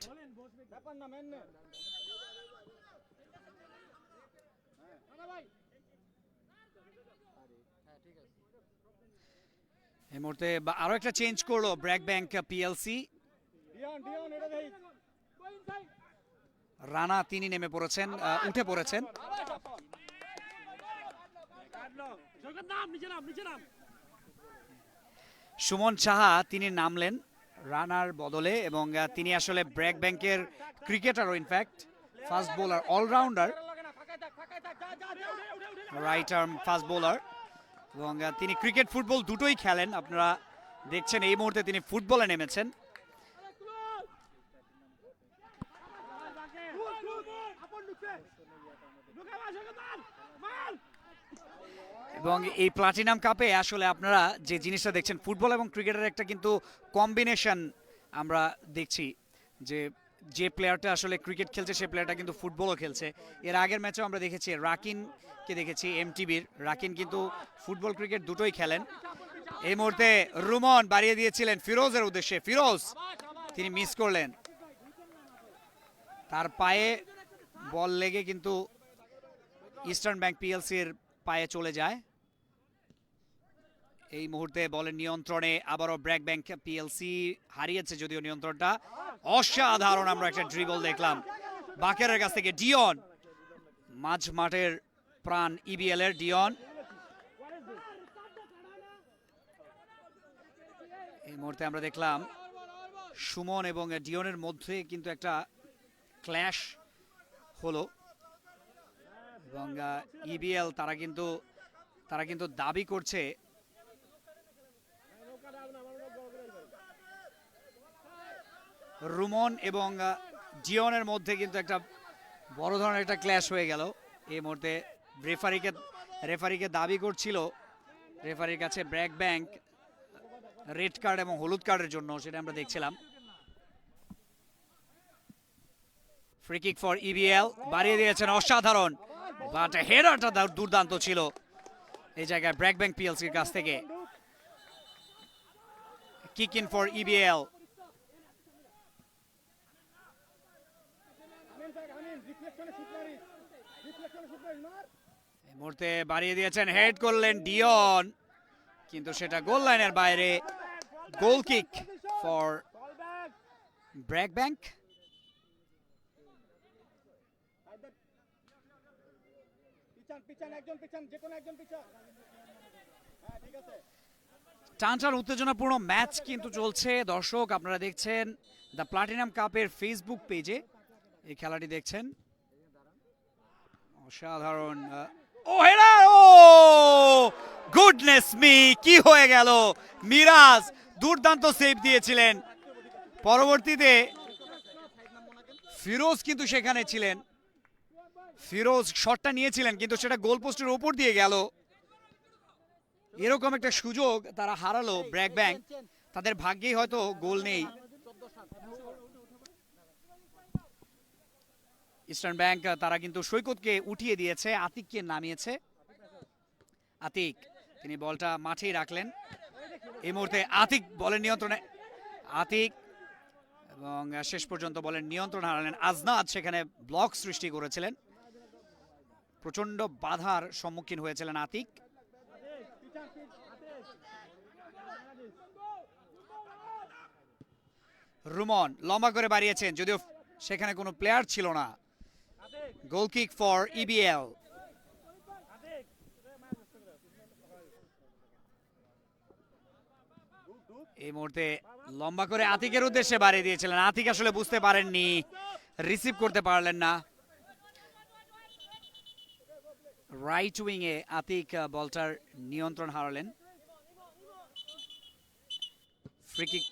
এই মুহূর্তে আরো একটা চেঞ্জ করলো ব্র্যাক ব্যাংক পিএলসি। রানা তিনি নেমে পড়েছেন, উঠে পড়েছেন। সুমন সাহা তিনি নামলেন রানার বদলে এবং তিনি আসলে ব্র্যাক ব্যাংকের ক্রিকেটারও, in fact fast bowler, allrounder, right arm fast bowler এবং তিনি ক্রিকেট ফুটবল দুটোই খেলেন। আপনারা দেখছেন এই মুহূর্তে তিনি ফুটবলে নেমেছেন। এবং এই প্লাটিনাম কাপে আসলে আপনারা যে জিনিসটা দেখছেন, ফুটবল এবং ক্রিকেটের একটা কিন্তু কম্বিনেশন আমরা দেখছি, যে প্লেয়ারটা আসলে ক্রিকেট খেলছে সে প্লেয়ারটা কিন্তু ফুটবলও খেলছে। এর আগের ম্যাচেও আমরা দেখেছি রাকিনকে দেখেছি, এমটিবির রাকিন কিন্তু ফুটবল ক্রিকেট দুটোই খেলেন। এই মুহূর্তে রুমন বাড়িয়ে দিয়েছিলেন ফিরোজের উদ্দেশ্যে, ফিরোজ তিনি মিস করলেন, তার পায়ে বল লেগে কিন্তু ইস্টার্ন ব্যাংক পিএলসির পায়ে চলে যায়। এই মুহূর্তে বলের নিয়ন্ত্রণে আবারও ব্র্যাক ব্যাংক পিএলসি হারিয়েছে যদিও নিয়ন্ত্রণটা। অসাধারণ আমরা একটা ড্রিবল দেখলাম বাকেরের কাছ থেকে। ডিয়ন, মাঝ মাঠের প্রাণ ইবিএল এর ডিয়ন। এই মুহূর্তে আমরা দেখলাম সুমন এবং ডিয়নের মধ্যে কিন্তু একটা ক্ল্যাশ হলো এবং ইবিএল তারা কিন্তু দাবি করছে রুমন এবং ডিয়নের মধ্যে কিন্তু একটা বড় ধরনের একটা ক্ল্যাশ হয়ে গেল। এই মুহূর্তে রেফারিকে দাবি করছিল রেফারির কাছে ব্র্যাক ব্যাংক রেড কার্ড এবং হলুদ কার্ডের জন্য, সেটা আমরা দেখছিলাম। ফ্রি কিক ফর ইবিএল, বাড়িয়ে দিয়েছেন, অসাধারণ, বাট হেডারটা দুর্দান্ত ছিল এই জায়গায় ব্র্যাক ব্যাংক পিএলসির কাছ থেকে। Kick in for EBL. এই মুহূর্তে বাড়িয়ে দিয়েছেন, হেড করলেন ডিয়ন, কিন্তু সেটা গোল লাইনের বাইরে। গোল কিক ফর ব্র্যাক ব্যাংক। টানটান উত্তেজনাপূর্ণ ম্যাচ কিন্তু চলছে। দর্শক আপনারা দেখছেন দ্য প্লাটিনাম কাপের ফেসবুক পেজে এই খেলাটি দেখছেন। অসাধারণ, ও হেডার, ও গুডনেস মি, কি হয়ে গেল! মিরাজ দুর্দান্ত সেভ দিয়েছিলেন, পরবর্তীতে ফিরোজ কিন্তু সেখানে ছিলেন, ফিরোজ শটটা নিয়েছিলেন কিন্তু সেটা গোল পোস্টের উপর দিয়ে গেল। এরকম একটা সুযোগ তারা হারালো ব্র্যাক ব্যাংক, তাদের ভাগ্যেই হয়তো গোল নেই। ইস্টার্ন ব্যাংক তারা কিন্তু সৈকতকে উঠিয়ে দিয়েছে, আতিককে নামিয়েছে। আতিক তিনি বলটা মাঠেই রাখলেন। এই মুহূর্তে আতিক বলের নিয়ন্ত্রণে, আতিক এবং শেষ পর্যন্ত বলের নিয়ন্ত্রণ হারালেন। আজনাদ সেখানে ব্লক সৃষ্টি করেছিলেন, প্রচন্ড বাধার সম্মুখীন হয়েছিলেন আতিক। রুমন লম্বা করে বাড়িয়েছেন, যদিও সেখানে কোনো প্লেয়ার ছিল না। Goal kick for EBL. এই মুহূর্তে লম্বা করে আতিকের উদ্দেশ্যে বাড়িয়ে দিয়েছিলেন, আতিক আসলে বুঝতে পারেননি, রিসিভ করতে পারলেন না। রাইট উইং এ আতিক বলটার নিয়ন্ত্রণ হারালেন। Free kick,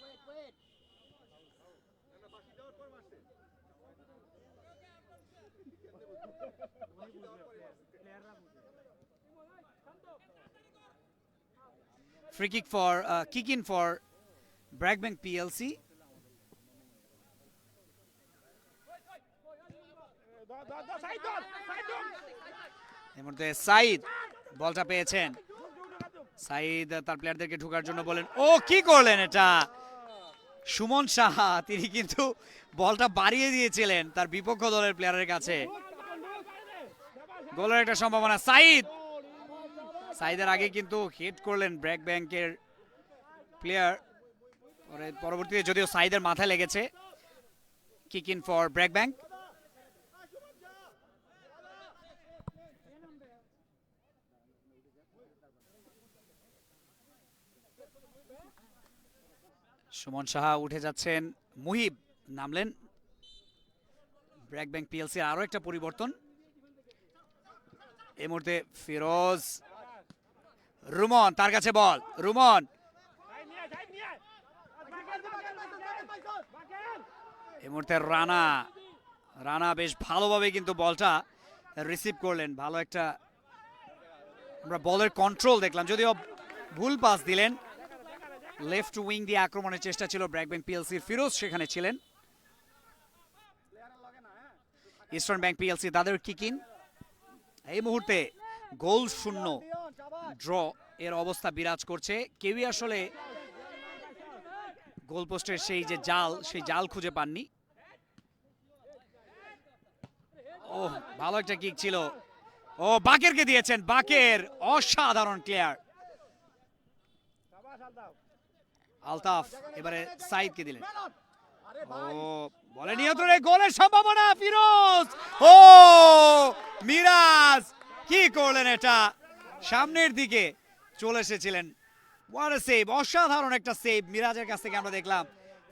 free kick for kick in for BRAC Bank PLC. এই মুহূর্তে সাইদ বলটা পেয়েছেন, সাইদ তার প্লেয়ারদেরকে ঢোকার জন্য বলেন, ও কি করলেন এটা! সুমন সাহা তিনি কিন্তু বলটা বাড়িয়ে দিয়েছিলেন তার বিপক্ষ দলের প্লেয়ারের কাছে। গোলের একটা সম্ভাবনা। সাইদের আগে কিন্তু হিট করলেন ব্র্যাক ব্যাংকের প্লেয়ার, পরবর্তীতে যদিও সাইদের মাথায় লেগেছে। Kick in for BRAC bank. Suman Saha উঠে যাচ্ছেন, মুহিব নামলেন। ব্র্যাক ব্যাংক পিএলসি আরো একটা পরিবর্তন এই মুহূর্তে। ফিরোজ, রুমন তার কাছে বল, রুমন এই মুহূর্তে রানা, রানা বেশ ভালোভাবে কিন্তু বলটা রিসিভ করলেন। ভালো একটা আমরা বলের কন্ট্রোল দেখলাম, যদিও ভুল পাস দিলেন। লেফট উইং দিয়ে আক্রমণের চেষ্টা ছিল ব্র্যাক ব্যাংক পিএলসির, ফিরোজ সেখানে ছিলেন। ইস্টার্ন ব্যাংক পিএলসি তাদের কিকিং। এই মুহূর্তে গোল শূন্য ড্র এর অবস্থা বিরাজ করছে। কেউই আসলে গোলপোস্টের সেই যে জাল, সেই জাল খুঁজে পাননি। ও ভালো একটা কিক ছিল, ও বাকেরকে দিয়েছেন, বাকের অসাধারণ ক্লিয়ার। আলতাফ এবারে সাইদকে দিলেন, ও বলে নিয়ন্ত্রণে গোলের সম্ভাবনা। ফিরোজ, ও মিরাজ কি করলেন এটা, সামনের দিকে চলে এসেছিলেন। ওয়াট আ সেভ, অসাধারণ একটা সেভ মিরাজের কাছ থেকে আমরা দেখলাম।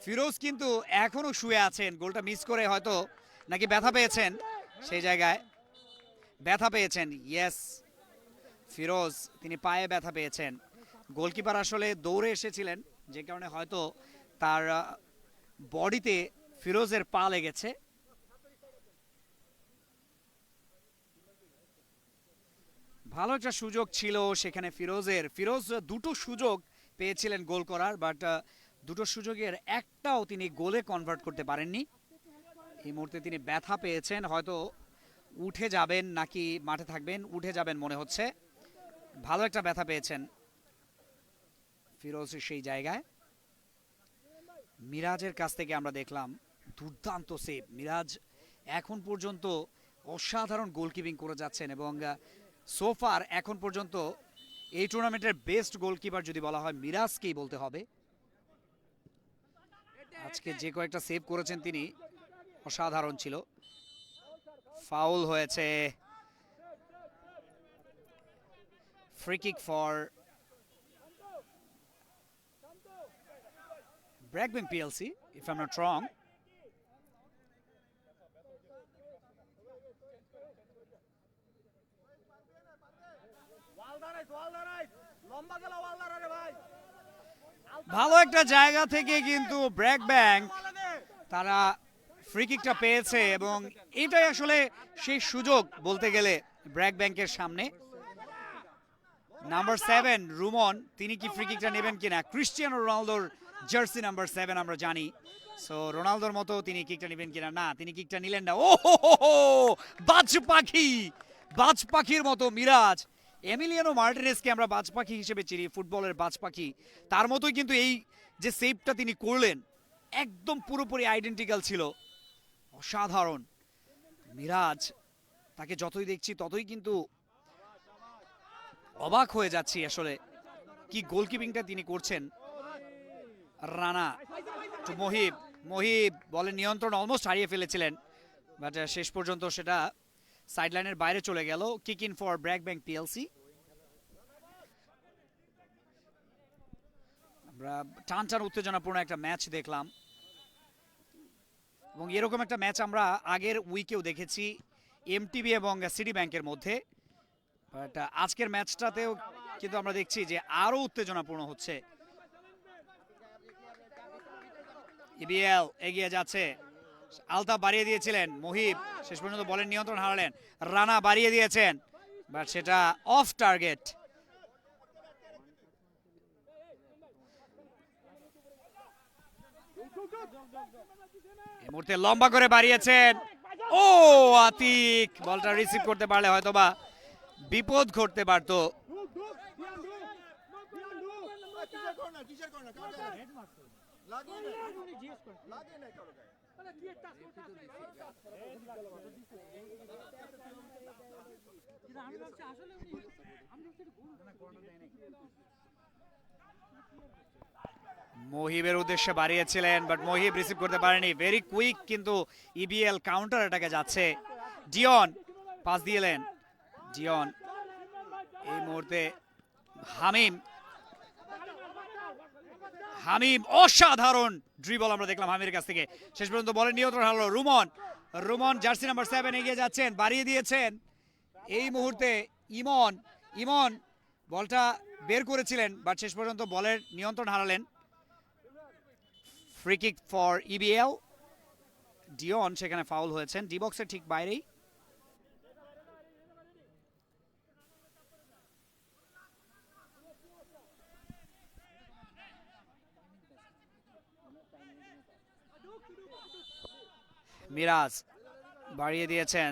ফিরোজ কিন্তু এখনো শুয়ে আছেন, গোলটা মিস করে হয়তো নাকি ব্যথা পেয়েছেন, সেই জায়গায় ব্যথা পেয়েছেন। ইয়েস, ফিরোজ তিনি পায়ে ব্যথা পেয়েছেন। গোলকিপার আসলে দৌড়ে এসেছিলেন, যে কারণে হয়তো তার বডিতে ফিরোজের পা লেগেছে। ভালো একটা সুযোগ ছিল সেখানে ফিরোজের, ফিরোজ দুটো সুযোগ পেয়েছিলেন গোল করার, বাট দুটো সুযোগের একটাও তিনি গোলে কনভার্ট করতে পারেননি। এই মুহূর্তে তিনি ব্যথা পেয়েছেন, হয়তো উঠে যাবেন নাকি মাঠে থাকবেন, উঠে যাবেন মনে হচ্ছে। ভালো একটা ব্যথা পেয়েছেন ফিরোজ সেই জায়গায়। মিরাজের কাছ থেকে আমরা দেখলাম দুর্দান্ত সেভ। মিরাজ এখন পর্যন্ত অসাধারণ গোলকিপিং করে যাচ্ছেন, এবং সোফার এখন পর্যন্ত এই টুর্নামেন্টের বেস্ট গোলকিপার যদি বলা হয় মিরাজকেই বলতে হবে। আজকে যে কয়েকটা সেভ করেছেন তিনি অসাধারণ ছিল। ফাউল হয়েছে, free kick for BRAC Bank PLC, if I'm not wrong. ভালো একটা জায়গা থেকে কিন্তু ব্র্যাক ব্যাংক তারা ফ্রি কিকটা পেয়েছে, এবং এটাই আসলে সেই সুযোগ বলতে গেলে ব্র্যাক ব্যাংকের সামনে। নাম্বার 7 রুমন, তিনি কি ফ্রি কিকটা নেবেন কিনা। ক্রিস্টিয়ানো রোনালদোর জার্সি নাম্বার 7 আমরা জানি, সো রোনালদোর মতো তিনি কিকটা নেবেন কিনা। না, তিনি কিকটা নিলেন না। ও হো, বাজ পাখি, বাজ পাখির মতো মিরাজ। এমিলিয়ানো মার্টিনেজকে আমরা বাজ পাখি হিসেবে চিনি, ফুটবলের বাজ পাখি, তার মতোই কিন্তু এই যে সেভটা তিনি করলেন একদম পুরোপুরি আইডেন্টিক্যাল ছিল। অসাধারণ মিরাজ, তাকে যতই দেখছি ততই কিন্তু অবাক হয়ে যাচ্ছি আসলে কি গোলকিপিংটা তিনি করছেন। রানা টু মহিব, মহিব বলের নিয়ন্ত্রণ অলমোস্ট হারিয়ে ফেলেছিলেন, বাট শেষ পর্যন্ত সেটা সাইডলাইনের বাইরে চলে গেল। Kick in for BRAC Bank PLC. আমরা টান টান উত্তেজনাপূর্ণ একটা ম্যাচ দেখলাম, এবং এরকম একটা ম্যাচ আমরা আগের উইকেও দেখেছি এমটিবি এবং সিটি ব্যাংকের মধ্যে, বাট আজকের ম্যাচটাতেও কিন্তু আমরা দেখছি যে আরো উত্তেজনাপূর্ণ হচ্ছে। ইবিএল এগিয়ে যাচ্ছে, আলতাফ বাড়িয়ে দিয়েছিলেন, মহিব শেষ পর্যন্ত বলের নিয়ন্ত্রণ হারালেন। রানা বাড়িয়ে দিয়েছেন, বাট সেটা অফ টার্গেট। এই মুহূর্তে লম্বা করে বাড়িয়েছেন, ও আতিক বলটা রিসিভ করতে পারলে হয়তোবা বিপদ ঘটতে পারতো। মহিবের উদ্দেশ্যে বাড়িয়েছিলেন বাট মহিব রিসিভ করতে পারেনি। ভেরি কুইক কিন্তু ইবিএল কাউন্টার অ্যাটাকে যাচ্ছে। ডিয়ন পাস দিয়েলেন, ডিয়ন এই মুহূর্তে হামিম, হামিম অসাধারণ ড্রিবল আমরা দেখলাম হামিমের কাছ থেকে। শেষ পর্যন্ত বলের নিয়ন্ত্রণ হারালো রুমন। রুমন জার্সি নাম্বার 7 এগিয়ে যাচ্ছেন, বাড়িয়ে দিয়েছেন এই মুহূর্তে ইমন। ইমন বলটা বের করেছিলেন বাট শেষ পর্যন্ত বলের নিয়ন্ত্রণ হারালেন। Free kick for EBL. Dion সেখানে ফাউল হয়েছেন ডি বক্সের ঠিক বাইরেই। মিরাজ বাড়িয়ে দিয়েছেন,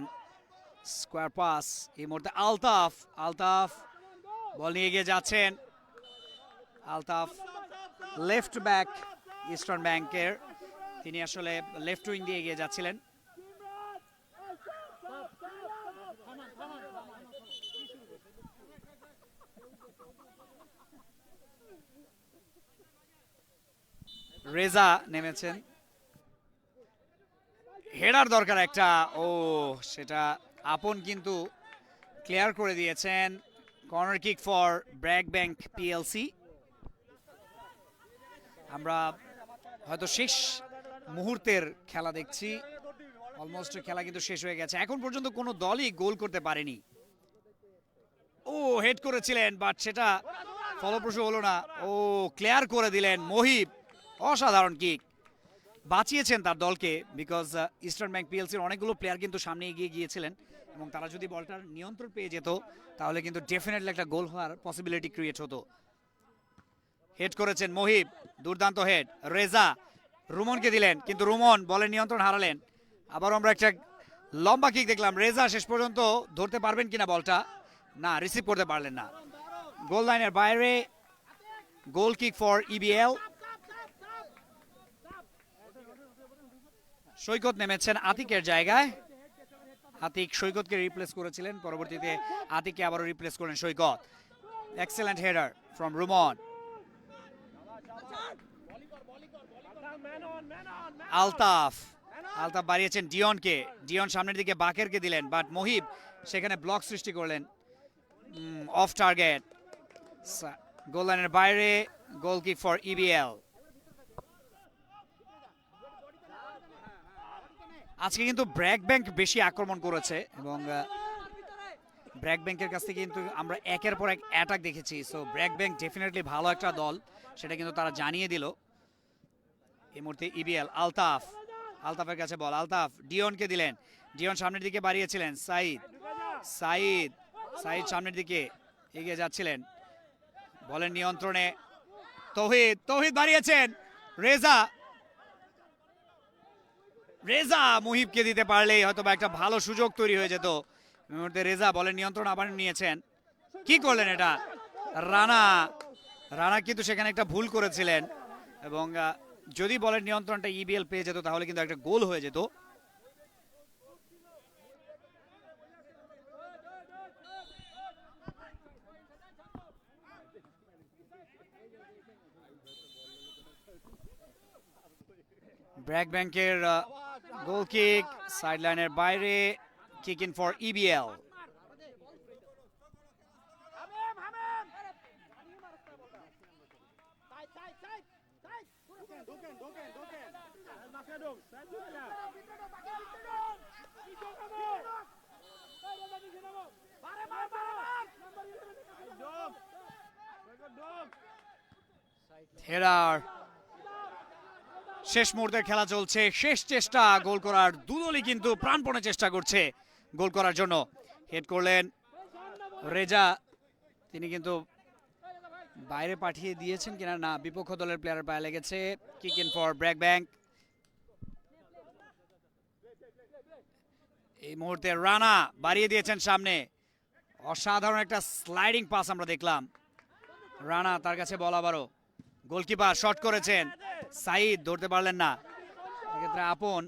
স্কোয়ার পাস এই মুহূর্তে আলতাফ। আলতাফ বল নিয়ে এগিয়ে যাচ্ছেন। আলতাফ লেফট ব্যাক ইস্টার্ন ব্যাংকের, তিনি আসলে লেফট উইং দিয়ে এগিয়ে যাচ্ছিলেন। রেজা নেমেছেন, হেডার দরকার একটা, ও সেটা আপন কিন্তু ক্লিয়ার করে দিয়েছেন। Corner kick for BRAC Bank PLC. আমরা হয়তো শেষ মুহূর্তের খেলা দেখছি, অলমোস্ট খেলা কিন্তু শেষ হয়ে গেছে। এখন পর্যন্ত কোনো দলই গোল করতে পারেনি। ও হেড করেছিলেন বাট সেটা ফলপ্রসূ হলো না। ও ক্লিয়ার করে দিলেন মহিব, অসাধারণ কিক, বাঁচিয়েছেন তার দলকে। বিকজ ইস্টার্ন ব্যাংক পিএলসির অনেকগুলো প্লেয়ার কিন্তু সামনে এগিয়ে গিয়েছিলেন এবং তারা যদি বলটার নিয়ন্ত্রণ পেয়ে যেত তাহলে কিন্তু ডেফিনেটলি একটা গোল হওয়ার পসিবিলিটি ক্রিয়েট হতো। হেড করেছেন মহিব, দুর্দান্ত হেড। রেজা রুমনকে দিলেন কিন্তু রুমন বলের নিয়ন্ত্রণ হারালেন। আবারও আমরা একটা লম্বা কিক দেখলাম। রেজা শেষ পর্যন্ত ধরতে পারবেন কিনা বলটা, না রিসিভ করতে পারলেন না। গোল লাইনের বাইরে, গোল কিক ফর ইবিএল। সৈকত নেমেছেন আতিকের জায়গায়। আতিক সৈকতকে রিপ্লেস করেছিলেন, পরবর্তীতে আতিককে আবারও রিপ্লেস করলেন Saikat. Excellent header from Ruman. Altaf, Altaf বাড়িয়েছেন ডিয়নকে, ডিয়ন সামনের দিকে বাকেরকে দিলেন বাট মহিব সেখানে ব্লক সৃষ্টি করলেন। অফ টার্গেট, গোল লাইনের বাইরে, গোল কিক ফর ইবিএল। আজকে কিন্তু ব্র্যাক ব্যাংক বেশি আক্রমণ করেছে এবং ব্র্যাক ব্যাংকের কাছ থেকে কিন্তু আমরা একের পর এক অ্যাটাক দেখেছি। সো ব্র্যাক ব্যাংক ডেফিনেটলি ভালো একটা দল, সেটা কিন্তু তারা জানিয়ে দিল। এই মুহূর্তে ইবিএল। আলতাফ, আলতাফের কাছে বল, আলতাফ ডিয়নকে দিলেন, ডিয়ন সামনের দিকে বাড়িয়েছিলেন। সাইদ, সাইদ, সাইদ সামনের দিকে এগিয়ে যাচ্ছিলেন, বলের নিয়ন্ত্রণে তৌহিদ, তৌহিদ বাড়িয়েছেন। রেজা, রেজা মুহিবকে দিতে পারলেই হয়তো বা একটা ভালো সুযোগ তৈরি হয়ে যেত। এই মুহূর্তে রেজা বলের নিয়ন্ত্রণ আবার নিয়েছেন। কি করলেন এটা? রানা, রানা কিন্তু সেখানে একটা ভুল করেছিলেন এবং যদি বলের নিয়ন্ত্রণটা ইবিএল পেয়ে যেত তাহলে কিন্তু একটা গোল হয়ে যেত। ব্র্যাক ব্যাংকের গোল কিক, সাইড লাইনের বাইরে, kick in for EBL. Header, শেষ মুহূর্তের খেলা চলছে, শেষ চেষ্টা গোল করার। দুদলই কিন্তু প্রাণপণে চেষ্টা করছে গোল করার জন্য। হেড করলেন রেজা, তিনি কিন্তু বাইরে পাঠিয়ে দিয়েছেন কিনা, না বিপক্ষ দলের প্লেয়ারের পায়ে লেগেছে। Kick in for BRAC bank. এই মুহূর্তে রানা বাড়িয়ে দিয়েছেন সামনে, অসাধারণ একটা স্লাইডিং পাস আমরা দেখলাম। রানা, তার কাছে বল আবারও, গোলকিপার শট করেছেন, সাইদ ধরতে পারলেন না, এক্ষেত্রে আপন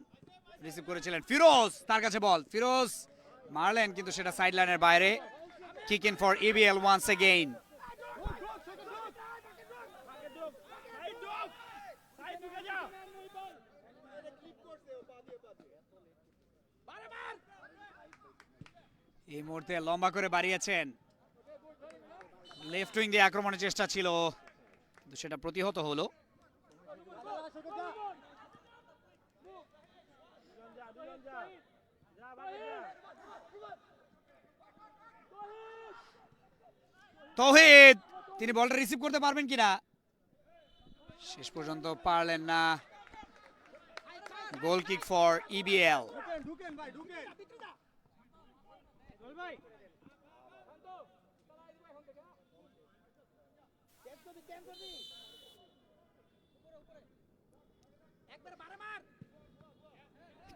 রিসিভ করেছিলেন। ফিরোজ, তার কাছে বল, ফিরোজ মারলেন কিন্তু সেটা সাইড লাইনের বাইরে। Kick in for EBL once again. এই মুহূর্তে লম্বা করে বাড়িয়েছেন, লেফট উইং দিয়ে আক্রমণের চেষ্টা ছিল কিন্তু সেটা প্রতিহত হলো। তৌহিদ, তিনি বলটা রিসিভ করতে পারবেন কিনা, শেষ পর্যন্ত পারলেন না। Goal kick for EBL.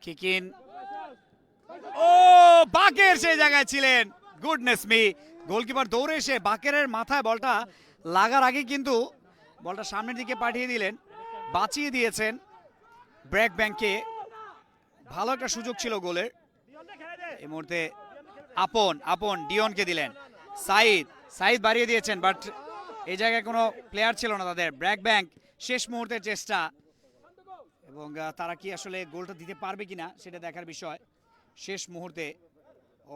Kick in, ও বাকের সেই জায়গায় ছিলেন, গুডনেস মি। গোলকিপার দৌড়ে এসে বাকেরের মাথায় বলটা লাগার আগে কিন্তু বলটা সামনের দিকে পাঠিয়ে দিলেন, বাঁচিয়ে দিয়েছেন ব্র্যাক ব্যাংকে। ভালো একটা সুযোগ ছিল গোলের। এই মুহূর্তে আপন আপন ডিওনকে দিলেন, সাইদ সাইদ বাড়িয়ে দিয়েছেন, বাট এই জায়গায় কোনো প্লেয়ার ছিল না তাদের। ব্র্যাক ব্যাংক শেষ মুহূর্তের চেষ্টা, এবং তারা কি আসলে গোলটা দিতে পারবে কিনা সেটা দেখার বিষয়। শেষ মুহূর্তে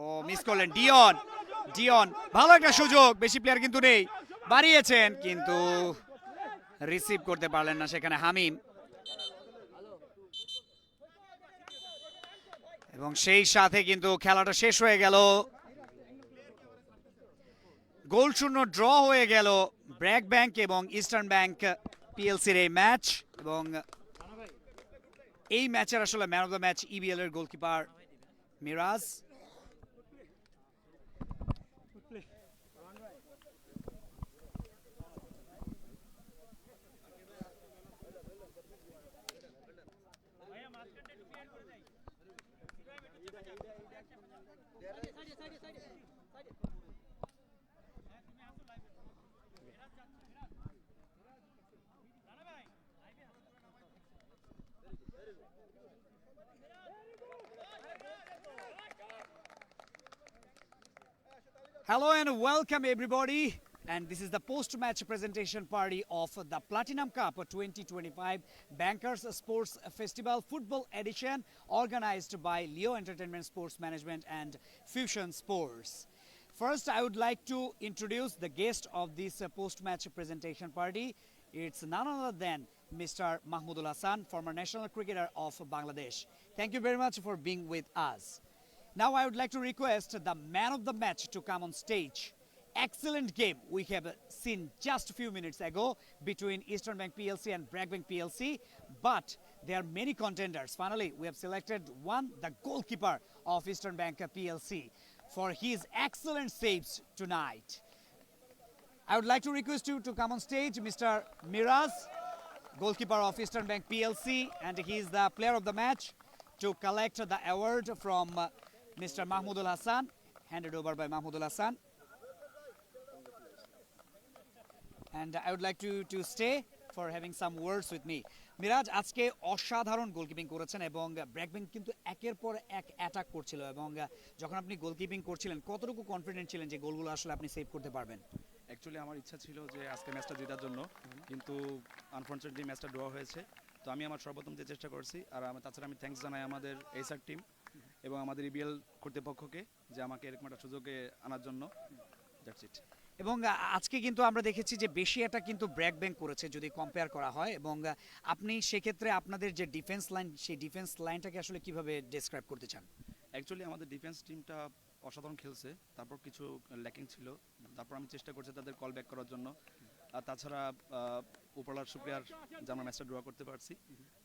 ও মিস করলেন ডিওন। ডিওন, ভালো একটা সুযোগ, বেশি প্লেয়ার কিন্তু নেই, বাড়িয়েছেন কিন্তু রিসিভ করতে পারলেন না সেখানে হামিম। এবং সেই সাথে কিন্তু খেলাটা শেষ হয়ে গেল, গোল শূন্য ড্র হয়ে গেল ব্র্যাক ব্যাংক এবং ইস্টার্ন ব্যাংক পিএলসির এই ম্যাচ। এবং এই ম্যাচের আসলে man of the match EBL এর goalkeeper Miraj. Hello and welcome everybody, and this is the post-match presentation party of the Platinum Cup 2025 Bankers Sports Festival Football Edition, organized by Leo Entertainment Sports Management and Fusion Sports. First, I would like to introduce the guest of this post-match presentation party. It's none other than Mr. Mahmoudul Hassan, former national cricketer of Bangladesh. Thank you very much for being with us. Now I would like to request the man of the match to come on stage. Excellent game we have seen just a few minutes ago between Eastern Bank PLC and BRAC Bank PLC, but there are many contenders. Finally, we have selected one, the goalkeeper of Eastern Bank PLC, for his excellent saves tonight. I would like to request you to come on stage, Mr. Miraz, goalkeeper of Eastern Bank PLC, and he is the player of the match, to collect the award from Mr. Mahmoudul Hassan, handed over by Mahmoudul Hassan. And I would like to stay for having some words with me. Miraz, আজকে অসাধারণ গোলকিপিং করেছেন এবং ব্র্যাক ব্যাংক কিন্তু একের পর এক অ্যাটাক করছিল, এবং যখন আপনি গোলকিপিং করছিলেন কতটুকু কনফিডেন্ট ছিলেন যে গোলগুলো আসলে আপনি সেভ করতে পারবেন? অ্যাকচুয়ালি আমার ইচ্ছা ছিল যে আজকে ম্যাচটা জেতার জন্য, কিন্তু আনফর্চুনেটলি ম্যাচটা ড্র হয়েছে। তো আমি আমার সর্বোত্তম যে চেষ্টা করছি, আর তাছাড়া আমি থ্যাঙ্কস জানাই আমাদের এইচআর টিম এবং আমাদের ইবিএল কর্তৃপক্ষকে যে আমাকে এরকম একটা সুযোগে আনার জন্য। That's it. এবং আজকে কিন্তু আমরা দেখেছি যে বেশি এটা কিন্তু ব্র্যাক ব্যাংক করেছে যদি কম্পেয়ার করা হয়, এবং আপনি সেক্ষেত্রে আপনাদের যে ডিফেন্স লাইন, সেই ডিফেন্স লাইনটাকে আসলে কিভাবে ডেসক্রাইব করতে চান? অ্যাকচুয়ালি আমাদের ডিফেন্স টিমটা অসাধারণ খেলছে, তারপর কিছু ল্যাকিং ছিল, তারপর আমি চেষ্টা করছি তাদের কল ব্যাক করার জন্য। আর তাছাড়া উপরওয়ালার শুকরিয়ার যে আমরা ম্যাচটা ড্র করতে পারছি,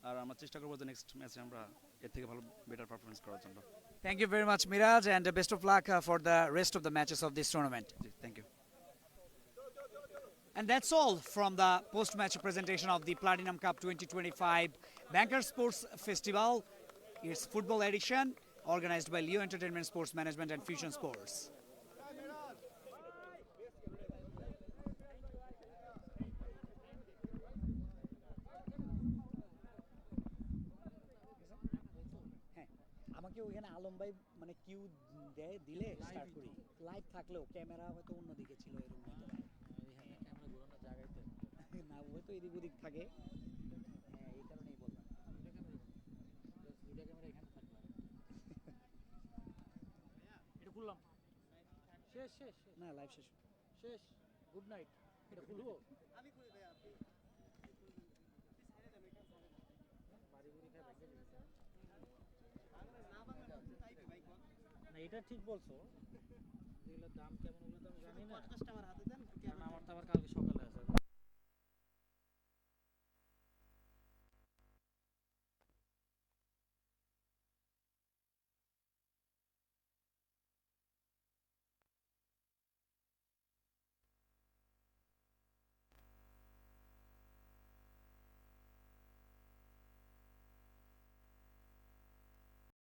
আর আমরা চেষ্টা করবো যে নেক্সট ম্যাচে আমরা এর থেকে ভালো বেটার পারফরমেন্স করার জন্য। Thank you very much, Miraj, and best of luck for the rest of the matches of this tournament. Thank you. And that's all from the post-match presentation of the Platinum Cup 2025 Bankers Sports Festival. It's football edition organized by Leo Entertainment Sports Management and Fusion Sports. ভাই মানে কিউ দেয় দিলে স্টার্ট করি, লাইভ থাকলেও ক্যামেরা হয়তো অন্যদিকে ছিল এরকম হতে পারে। ক্যামেরা ঘোরানোর জায়গায় তো না হয়তো এদিক ওদিক থাকে, হ্যাঁ এই কারণেই বললাম। দুইটা ক্যামেরা এখানে থাকবে এটা খুললাম শেষ শেষ শেষ না লাইভ শেষ। শেষ গুড নাইট এটা খুলবো বাড়ি বুড়ি খায় ভাগ্যে দিয়েছে। না এটা ঠিক বলছো, যেগুলোর দাম কেমন ওগুলো তো আমি জানি না, কারণ আমার তো আবার কালকে সকালে